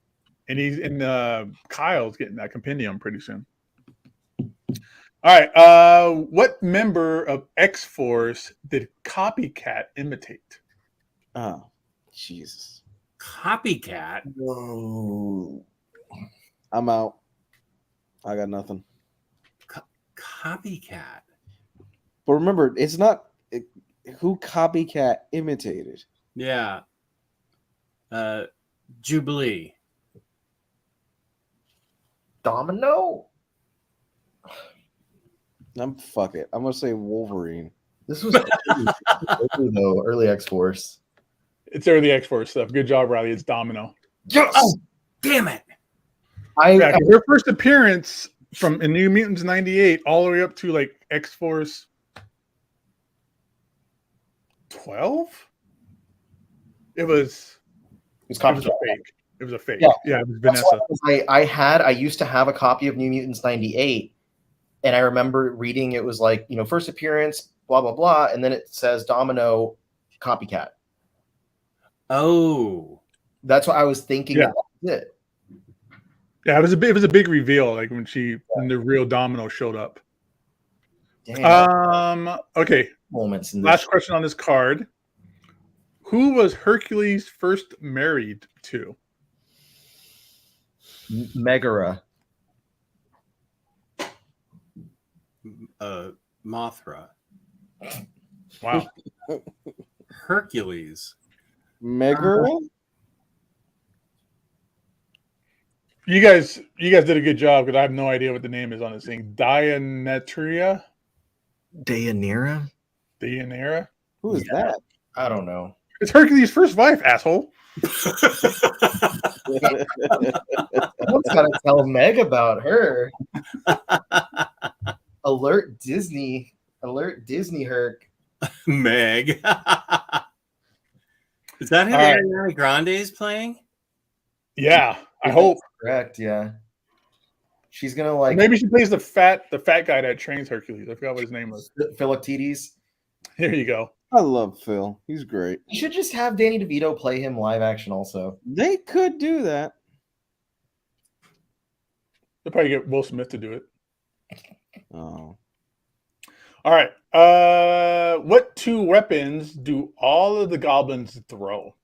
and Kyle's getting that compendium pretty soon. All right, what member of X-Force did Copycat imitate? Oh, Jesus. Copycat. Whoa. I'm out. I got nothing. Copycat. But remember, it's not who Copycat imitated. Yeah. Jubilee. Domino? Fuck it. I'm gonna say Wolverine. This was early X-Force. It's early X-Force stuff. Good job, Ryley. It's Domino. Yes! Oh, damn it. Yeah, 'cause her first appearance from in New Mutants 98 all the way up to like X-Force 12. It was It was a copycat. fake. It was a fake. Yeah. Yeah, it was That's Vanessa. why I used to have a copy of New Mutants 98, and I remember reading it was like, first appearance, blah blah blah, and then it says Domino copycat. Oh, That's what I was thinking. Yeah. That was it. Yeah, it was a big reveal, like when the real Domino showed up. Damn, Okay. moments in this. Last question on this card. Who was Hercules first married to? Megara. Mothra. Wow. Hercules. Megara? You guys did a good job because I have no idea what the name is on this thing. Deianira? Deianira? Deianira? Who is that? I don't know. It's Hercules' first wife, asshole. Someone's got to tell Meg about her. Alert Disney Herc. Meg. Is that who All right. Ariana Grande is playing? Yeah, I hope. Correct, yeah. She's gonna like Maybe she plays the fat guy that trains Hercules. I forgot what his name was. Philoctetes. Here you go. I love Phil. He's great. You should just have Danny DeVito play him live action also. They could do that. They'll probably get Will Smith to do it. Oh. All right. What two weapons do all of the goblins throw?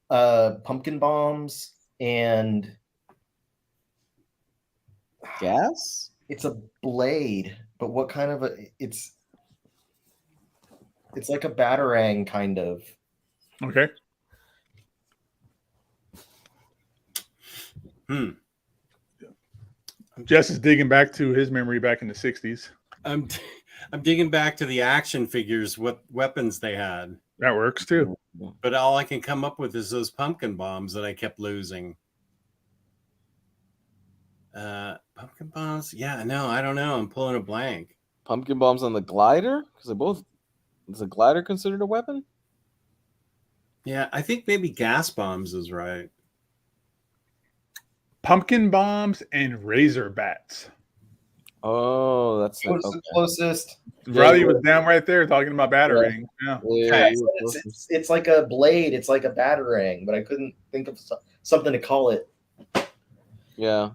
Pumpkin bombs and Gas? it's a blade, but what kind of it's like a batarang kind of. Okay. Jess is digging back to his memory back in the 60s. I'm digging back to the action figures, what weapons they had. That works too. But all I can come up with is those pumpkin bombs that I kept losing. Pumpkin bombs? Yeah, no, I don't know. I'm pulling a blank. Pumpkin bombs on the glider? Because they're both. Is the glider considered a weapon? Yeah, I think maybe gas bombs is right. Pumpkin bombs and razor bats. Oh, that's What's the closest? Riley was down right there talking about battering. Yeah. Yeah, It's like a blade. It's like a batarang, but I couldn't think of something to call it. yeah.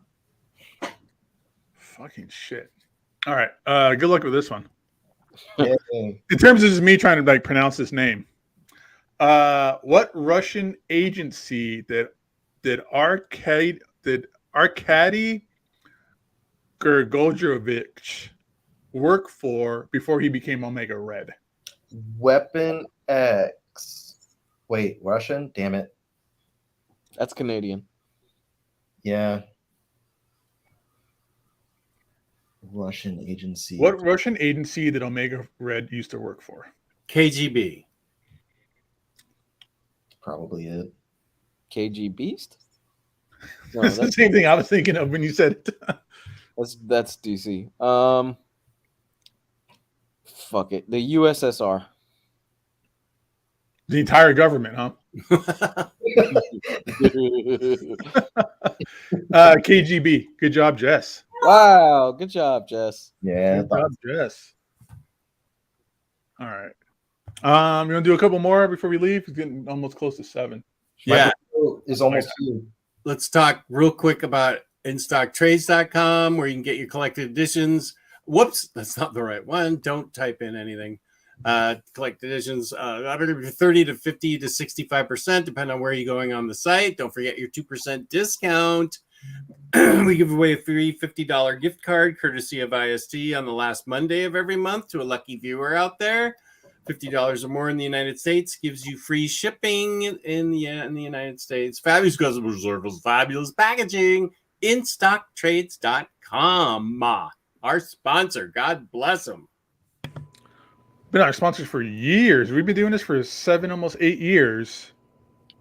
Fucking shit. All right. Good luck with this one. Yeah. In terms of just me trying to like pronounce this name, what Russian agency did Arkady Gergojevich work for before he became Omega Red? Weapon X. Wait, Russian? Damn it. That's Canadian. Yeah. Russian agency. What Russian agency did Omega Red used to work for? KGB. Probably it. KG Beast? No, That's the same thing I was thinking of when you said it. that's DC. Fuck it. The USSR. The entire government, huh? KGB. Good job, Jess. Wow, good job, Jess. Yeah. Good job, Jess. All right. You want to do a couple more before we leave? It's getting almost close to 7. Yeah. Is almost 2. Let's talk real quick about InStockTrades.com, where you can get your collected editions. Whoops, that's not the right one. Don't type in anything. Collected editions, 30 to 50 to 65%, depending on where you're going on the site. Don't forget your 2% discount. We give away a free $50 gift card courtesy of IST on the last Monday of every month to a lucky viewer out there. $50 or more in the United States gives you free shipping in the United States. Fabulous customer service, fabulous packaging. InStockTrades.com, our sponsor. God bless them. Been our sponsors for years. We've been doing this for 7, almost 8 years.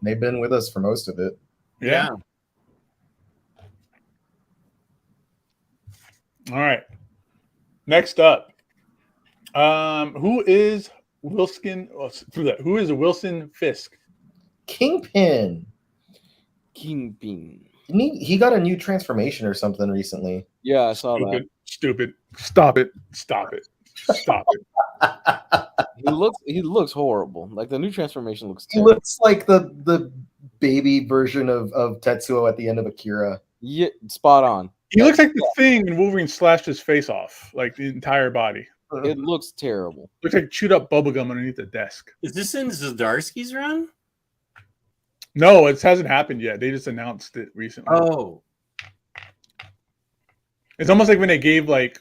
They've been with us for most of it. Yeah. All right. Next up, who is Wilson? Who is Wilson Fisk? Kingpin. Kingpin. He got a new transformation or something recently. Yeah, I saw that. Stupid. Stop it. Stop it. Stop it. He looks horrible. Like the new transformation looks He terrible. looks like the baby version of Tetsuo at the end of Akira. Yeah, spot on. He looks like the Thing when Wolverine slashed his face off, like the entire body. It looks terrible. Looks like chewed up bubblegum underneath the desk. Is this in Zdarsky's run? No, it hasn't happened yet. They just announced it recently. Oh, It's almost like when they gave like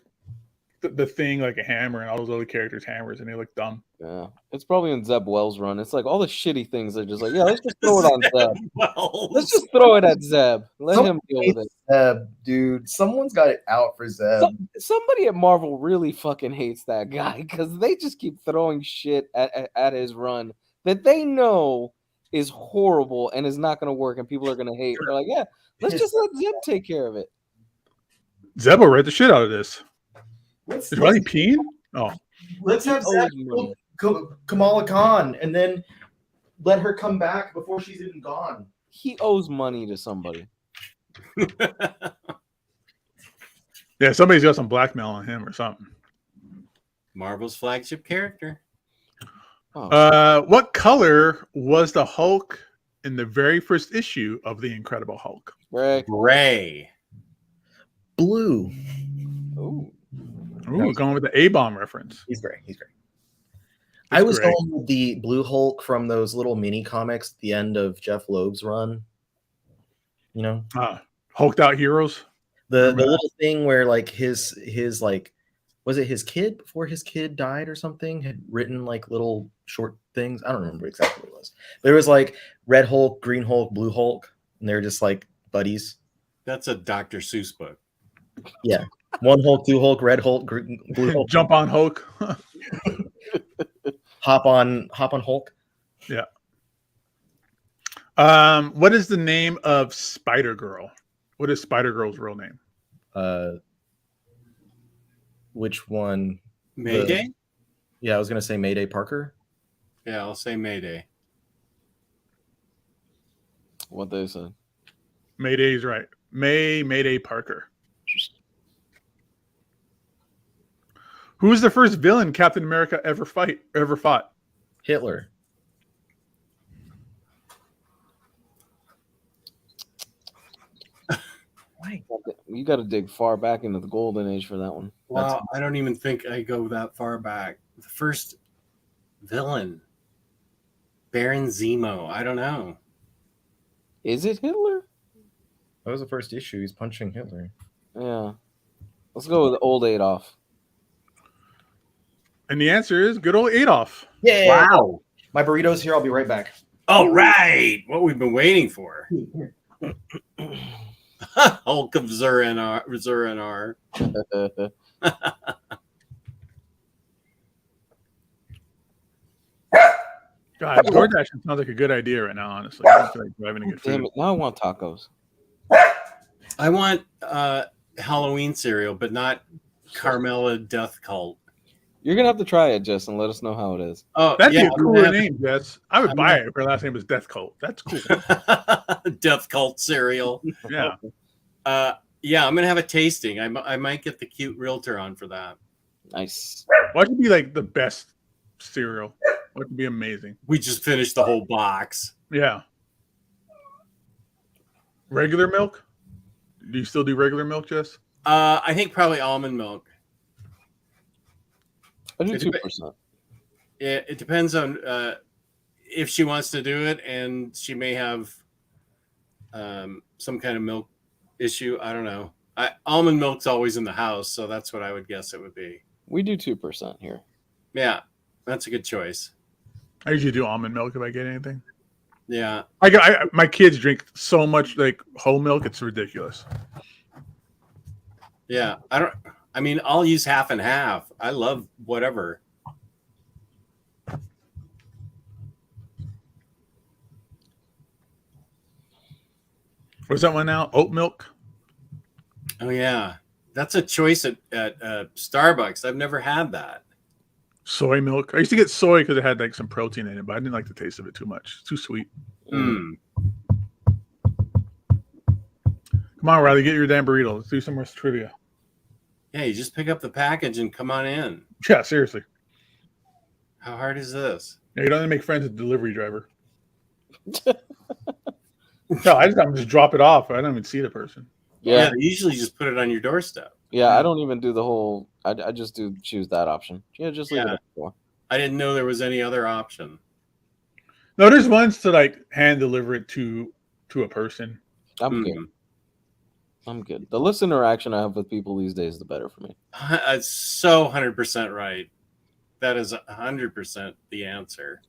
the Thing like a hammer and all those other characters hammers, and they look dumb. Yeah, it's probably in Zeb Wells' run. It's like all the shitty things are just like, yeah, let's just throw it on Zeb. well, Let's just throw it at Zeb. Let him deal with it. Zeb, dude. Someone's got it out for Zeb. Somebody at Marvel really fucking hates that guy because they just keep throwing shit at his run that they know is horrible and is not going to work, and people are going to hate. They're like, yeah, let's just let Zeb take care of it. Zeb will read the shit out of this. Let's, Is Riley peeing? Oh, let's have Zeb kill Kamala Khan and then let her come back before she's even gone. He owes money to somebody. yeah, somebody's got some blackmail on him or something. Marvel's flagship character. Oh. What color was the Hulk in the very first issue of the Incredible Hulk? Gray. Blue. Ooh. Ooh, going with the A-bomb reference. He's great. He's great. It's I was great. going with the Blue Hulk from those little mini comics at the end of Jeff Loeb's run. You know, Hulked out heroes. the little thing where like his like, was it his kid before his kid died or something had written like little short things. I don't remember exactly what it was. But it was like Red Hulk, Green Hulk, Blue Hulk, and they're just like buddies. That's a Dr. Seuss book. Yeah. One Hulk, two Hulk, Red Hulk, Blue Hulk. Jump on Hulk. hop on Hulk. Yeah. What is the name of Spider Girl? What is Spider Girl's real name? Which one? Mayday? Yeah, I was gonna say Mayday Parker. Yeah, I'll say Mayday. What they said. Mayday's right. Mayday Parker. Who was the first villain Captain America ever fought? Hitler. You got to dig far back into the golden age for that one. Wow, I don't even think I go that far back. The first villain, Baron Zemo. I don't know. Is it Hitler? That was the first issue. He's punching Hitler. Yeah. Let's go with old Adolf. And the answer is good old Adolf. Yeah. Wow. My burrito's here. I'll be right back. All right. What we've been waiting for. Hulk of Zur-En-Arr. God, DoorDash sounds like a good idea right now, honestly. I don't feel like driving to get food. Damn it. Now I want tacos. I want Halloween cereal, but not Carmella Death Cult. You're going to have to try it, Jess, and let us know how it is. Oh, That'd yeah, be a cooler name, Jess. I would buy it if her last name was Death Cult. That's cool. Death Cult cereal. Yeah. Yeah, I'm gonna have a tasting. I might get the cute realtor on for that. Nice. What would be like the best cereal? What would be amazing? We just finished the whole box. Yeah. Regular milk? Do you still do regular milk, Jess? I think probably almond milk. I do It 2%. It depends on if she wants to do it, and she may have some kind of milk issue. I don't know. Almond milk's always in the house, so that's what I would guess it would be. We do 2% here. Yeah, that's a good choice. I usually do almond milk if I get anything. Yeah. My kids drink so much like whole milk, it's ridiculous. Yeah. I'll use half and half. I love whatever. What's that one now? Oat milk? Oh yeah. That's a choice at Starbucks. I've never had that. Soy milk. I used to get soy because it had like some protein in it, but I didn't like the taste of it too much. It's too sweet. Mm. Come on, Riley, get your damn burrito. Let's do some more trivia. Yeah, you just pick up the package and come on in. Yeah, seriously. How hard is this? Yeah, you don't have to make friends with the delivery driver. No, I just drop it off. I don't even see the person. Yeah, they usually just put it on your doorstep. Yeah, I don't even do the whole. I just do choose that option. Yeah, just leave it at 4. I didn't know there was any other option. No, there's ones to like hand deliver it to a person. I'm good. I'm good. The less interaction I have with people these days, the better for me. It's so 100% right. That is 100% the answer.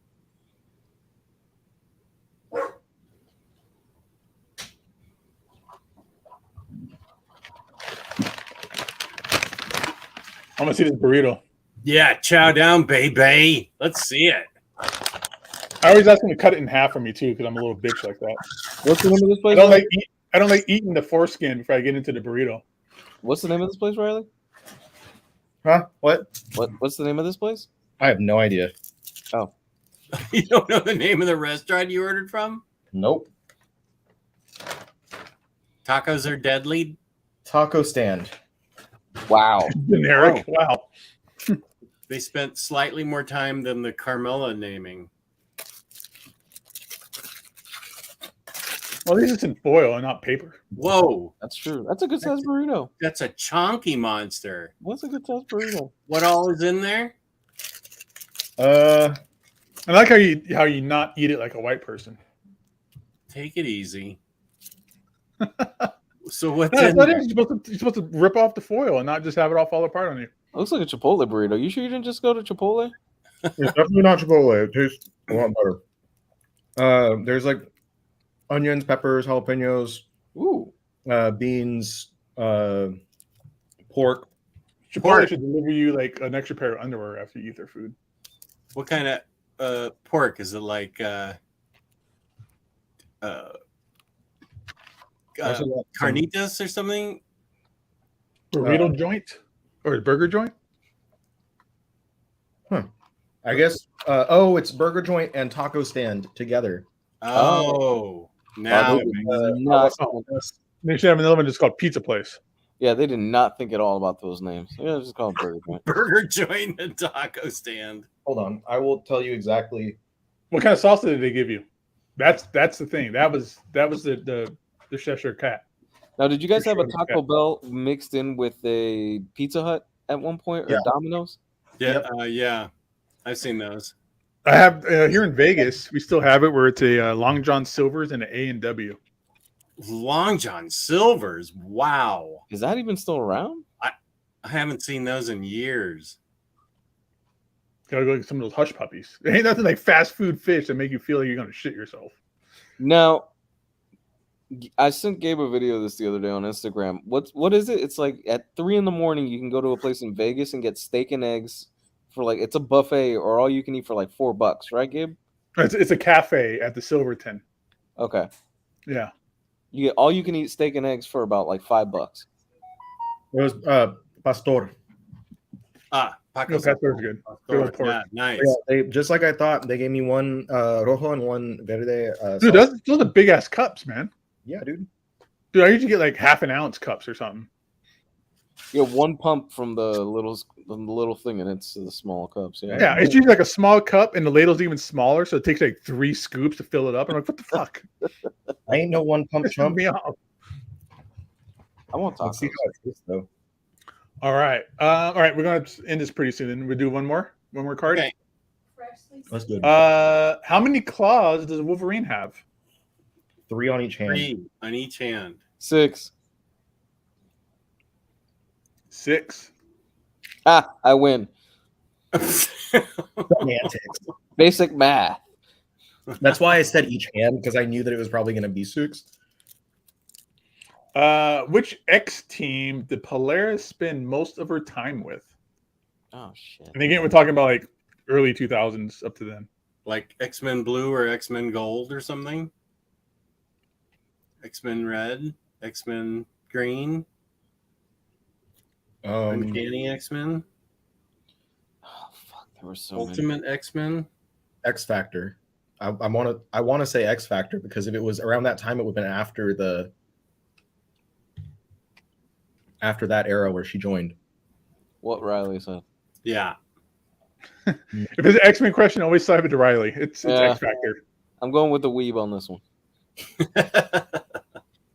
I'm gonna see this burrito. Yeah, chow down, baby. Let's see it. I always ask them to cut it in half for me too, because I'm a little bitch like that. What's the name of this place? I don't like eating the foreskin before I get into the burrito. What's the name of this place, Riley? Huh? What's the name of this place? I have no idea. Oh, You don't know the name of the restaurant you ordered from? Nope. Tacos are deadly. Taco stand. wow. Generic. Wow. They spent slightly more time than the Carmela naming. Well, these is in foil and not paper. Whoa, That's true. That's a good size burrito. that's a chonky monster. What's a good size burrito? What all is in there? I like how you not eat it like a white person. Take it easy. So what's No, in that's not there? it. You're supposed to rip off the foil and not just have it all fall apart on you. Looks like a Chipotle burrito. You sure you didn't just go to Chipotle? It's definitely not Chipotle. It tastes a lot better. There's like onions, peppers, jalapenos, Ooh. beans, pork. Chipotle should deliver you like an extra pair of underwear after you eat their food. What kind of pork? Is it like carnitas or something? Burrito joint or a burger joint? I guess. It's burger joint and taco stand together. Oh, now it makes sense. They should have another one just called Pizza Place. Yeah, they did not think at all about those names. Yeah, just call it burger joint. Burger joint and taco stand. Hold on, I will tell you exactly. What kind of salsa did they give you? That's the thing. That was the Cheshire Cat. Now, did you guys For have a sure, Taco Bell mixed in with a Pizza Hut at one point, or Yeah. Domino's? Yeah, yeah, I've seen those. I have here in Vegas. We still have it where it's a Long John Silver's and an A&W. Long John Silver's. Wow, Is that even still around? I haven't seen those in years. Gotta go get some of those hush puppies. There ain't nothing like fast food fish that make you feel like you're gonna shit yourself. Now, I sent Gabe a video of this the other day on Instagram. What is it? It's like at 3 a.m. you can go to a place in Vegas and get steak and eggs for like, it's a buffet or all you can eat for like $4, right, Gabe? It's a cafe at the Silverton. Okay. Yeah. You get all you can eat steak and eggs for about like $5. It was pastor. Paco No, Pastor's good. Good old pork. Yeah, nice. Yeah, they just like I thought. They gave me one rojo and one verde. Dude, sauce. those are big ass cups, man. Yeah, dude. Dude, I usually get like half an ounce cups or something. You get one pump from the little thing, and it's the small cups. Yeah. Yeah, it's usually like a small cup, and the ladle's even smaller, so it takes like 3 scoops to fill it up. And I'm like, what the fuck? I ain't no one pump Pissing chump. me off. I want Let's see tacos. how it tastes though. All right, we're gonna end this pretty soon. We'll do one more card. Okay. That's good. How many claws does a Wolverine have? 3 on each hand. 3 on each hand. 6. 6. I win. Semantics. Basic math. That's why I said each hand, because I knew that it was probably going to be 6. Which X team did Polaris spend most of her time with? Oh shit. And again, we're talking about like early 2000s up to then. Like X-Men Blue or X-Men Gold or something? X-Men Red? X-Men Green? Uncanny X-Men, Oh fuck, there were so many. Ultimate X-Men. X Factor. I want to say X Factor because if it was around that time, it would have been after that era where she joined. What Ryley said. Yeah. If it's an X-Men question, always side it to Ryley. It's Yeah. X Factor. I'm going with the weeb on this one.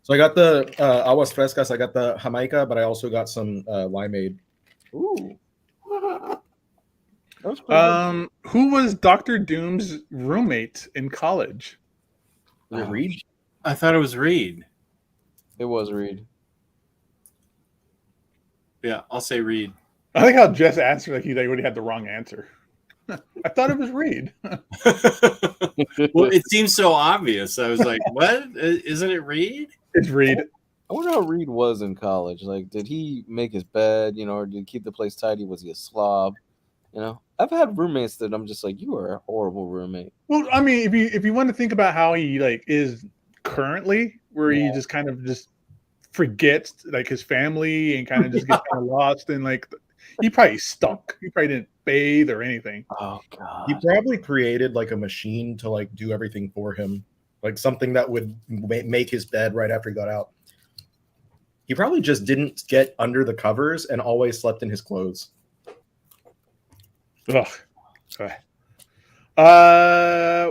So I got the aguas frescas. I got the Jamaica, but I also got some limeade. Ooh. That was pretty good. Who was Doctor Doom's roommate in college? Was it Reed? I thought it was Reed. It was Reed. Yeah, I'll say Reed. I think how Jess answered like he already had the wrong answer. I thought it was Reed. Well, it seems so obvious. I was like, what? Isn't it Reed? It's Reed. I wonder how Reed was in college. Like, did he make his bed, or did he keep the place tidy? Was he a slob? I've had roommates that I'm just like, you are a horrible roommate. Well, I mean, if you want to think about how he like is currently, where he just kind of just forgets like his family and kind of just gets kind of lost and like he probably stunk. He probably didn't bathe or anything. Oh god. He probably created like a machine to like do everything for him, like something that would make his bed right after he got out. He probably just didn't get under the covers and always slept in his clothes. Ugh. Okay.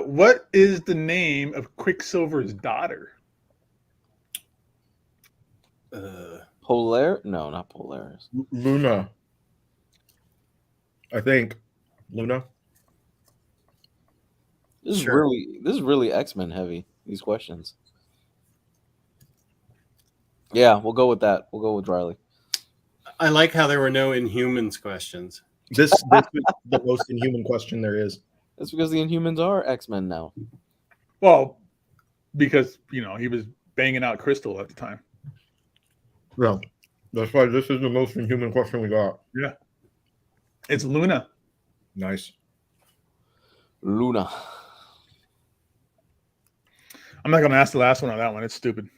What is the name of Quicksilver's daughter? No, not Polaris. Luna. I think Luna. This is Sure. really X-Men heavy, these questions. Yeah, we'll go with that. We'll go with Ryley. I like how there were no Inhumans questions. This is the most inhuman question there is. That's because the Inhumans are X-Men now. Well, because he was banging out Crystal at the time. Yeah, that's why this is the most inhuman question we got. Yeah. It's Luna. Nice. Luna. I'm not gonna ask the last one on that one. It's stupid.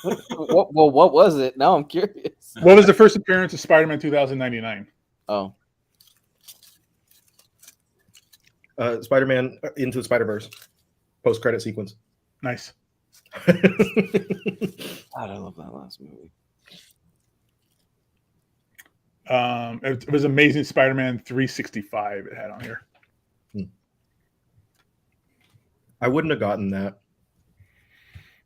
What was it? Now I'm curious. What was the first appearance of Spider-Man 2099? Oh. Spider-Man Into the Spider-Verse post-credit sequence. Nice. God, I love that last movie. It was Amazing Spider-Man 365. It had on here. I wouldn't have gotten that.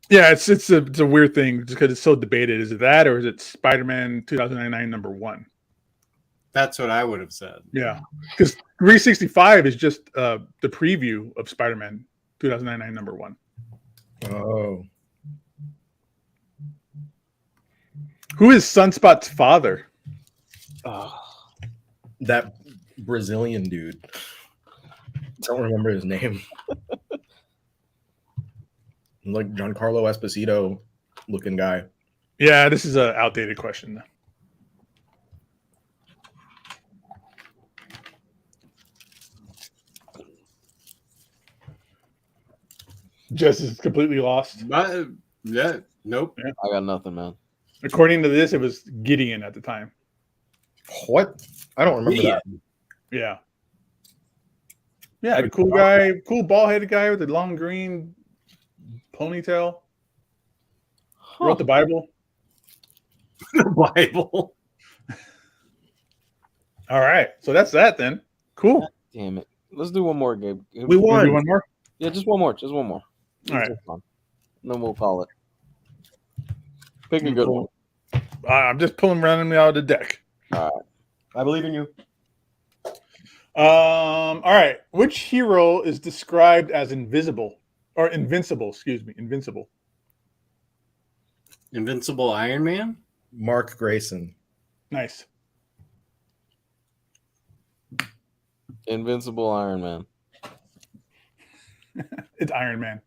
Yeah, it's a weird thing just because it's so debated. Is it that or is it Spider-Man 2099 #1? That's what I would have said. Yeah, because 365 is just the preview of Spider-Man 2099 #1. Oh. Who is Sunspot's father? That Brazilian dude. Don't remember his name. Like Giancarlo Esposito looking guy. Yeah, this is an outdated question. Jess is completely lost. Yeah, nope. I got nothing, man. According to this, it was Gideon at the time. What? I don't remember that. Yeah. Yeah, the cool guy, cool bald-headed guy with the long green ponytail. Wrote the Bible. The Bible. All right. So that's that then. Cool. Damn it. Let's do one more, Gabe. We Wanna won. do one more? Yeah, just one more. Just one more. All right. And then we'll call it. Pick a good one. I'm just pulling randomly out of the deck. All right. I believe in you. All right. Which hero is described as invisible or invincible? Excuse me, invincible. Invincible Iron Man? Mark Grayson. Nice. Invincible Iron Man. It's Iron Man.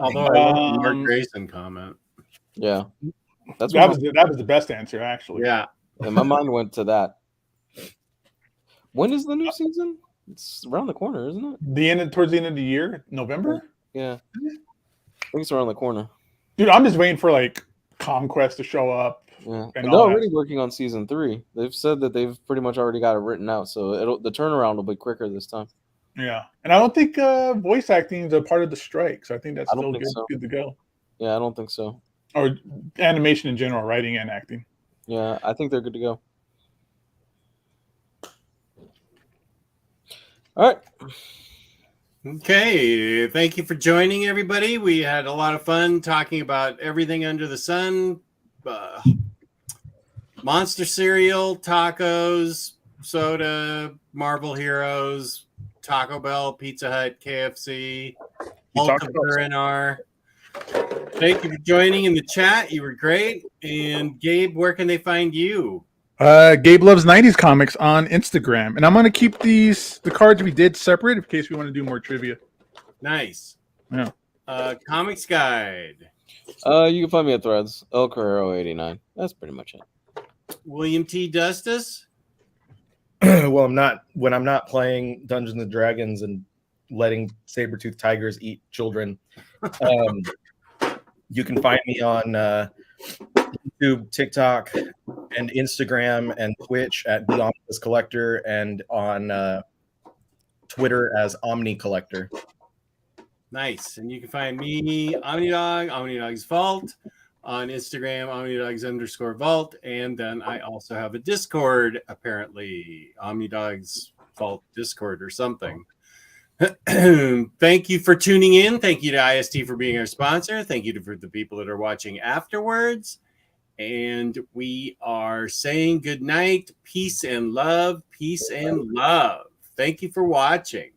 Although I love the Mark Grayson comment. Yeah. That's That what was the best answer, actually. Yeah. and my mind went to that. When is the new season? It's around the corner, isn't it? Towards the end of the year, November. Yeah. I think it's around the corner. Dude, I'm just waiting for like Conquest to show up, Yeah, And and they're all already working on season 3. They've said that they've pretty much already got it written out, so the turnaround will be quicker this time. Yeah, and I don't think voice acting is a part of the strike, so I think that's I don't still think good, so. good to go. Yeah, I don't think so. Or animation in general, writing and acting. Yeah, I think they're good to go. All right. Okay, thank you for joining, everybody. We had a lot of fun talking about everything under the sun. Monster cereal, tacos, soda, Marvel Heroes, Taco Bell, Pizza Hut, KFC, R. Thank you for joining in the chat. You were great. And Gabe, where can they find you? Gabe Loves 90s Comics on Instagram. And I'm going to keep the cards we did separate in case we want to do more trivia. Nice. Yeah. Comics Guide. You can find me at Threads, El Carrero 89. That's pretty much it. William T. Justice. Well, when I'm not playing Dungeons and Dragons and letting saber-toothed tigers eat children. You can find me on YouTube, TikTok, and Instagram and Twitch at the Omnibus Collector, and on Twitter as Omni Collector. Nice. And you can find me, OmniDog, OmniDog's Vault, on Instagram, OmniDogs_Vault. And then I also have a Discord, apparently, OmniDog's Vault Discord or something. Thank you for tuning in. Thank you to IST for being our sponsor. Thank you for the people that are watching afterwards. And we are saying good night. Peace and love. Peace and love. Thank you for watching.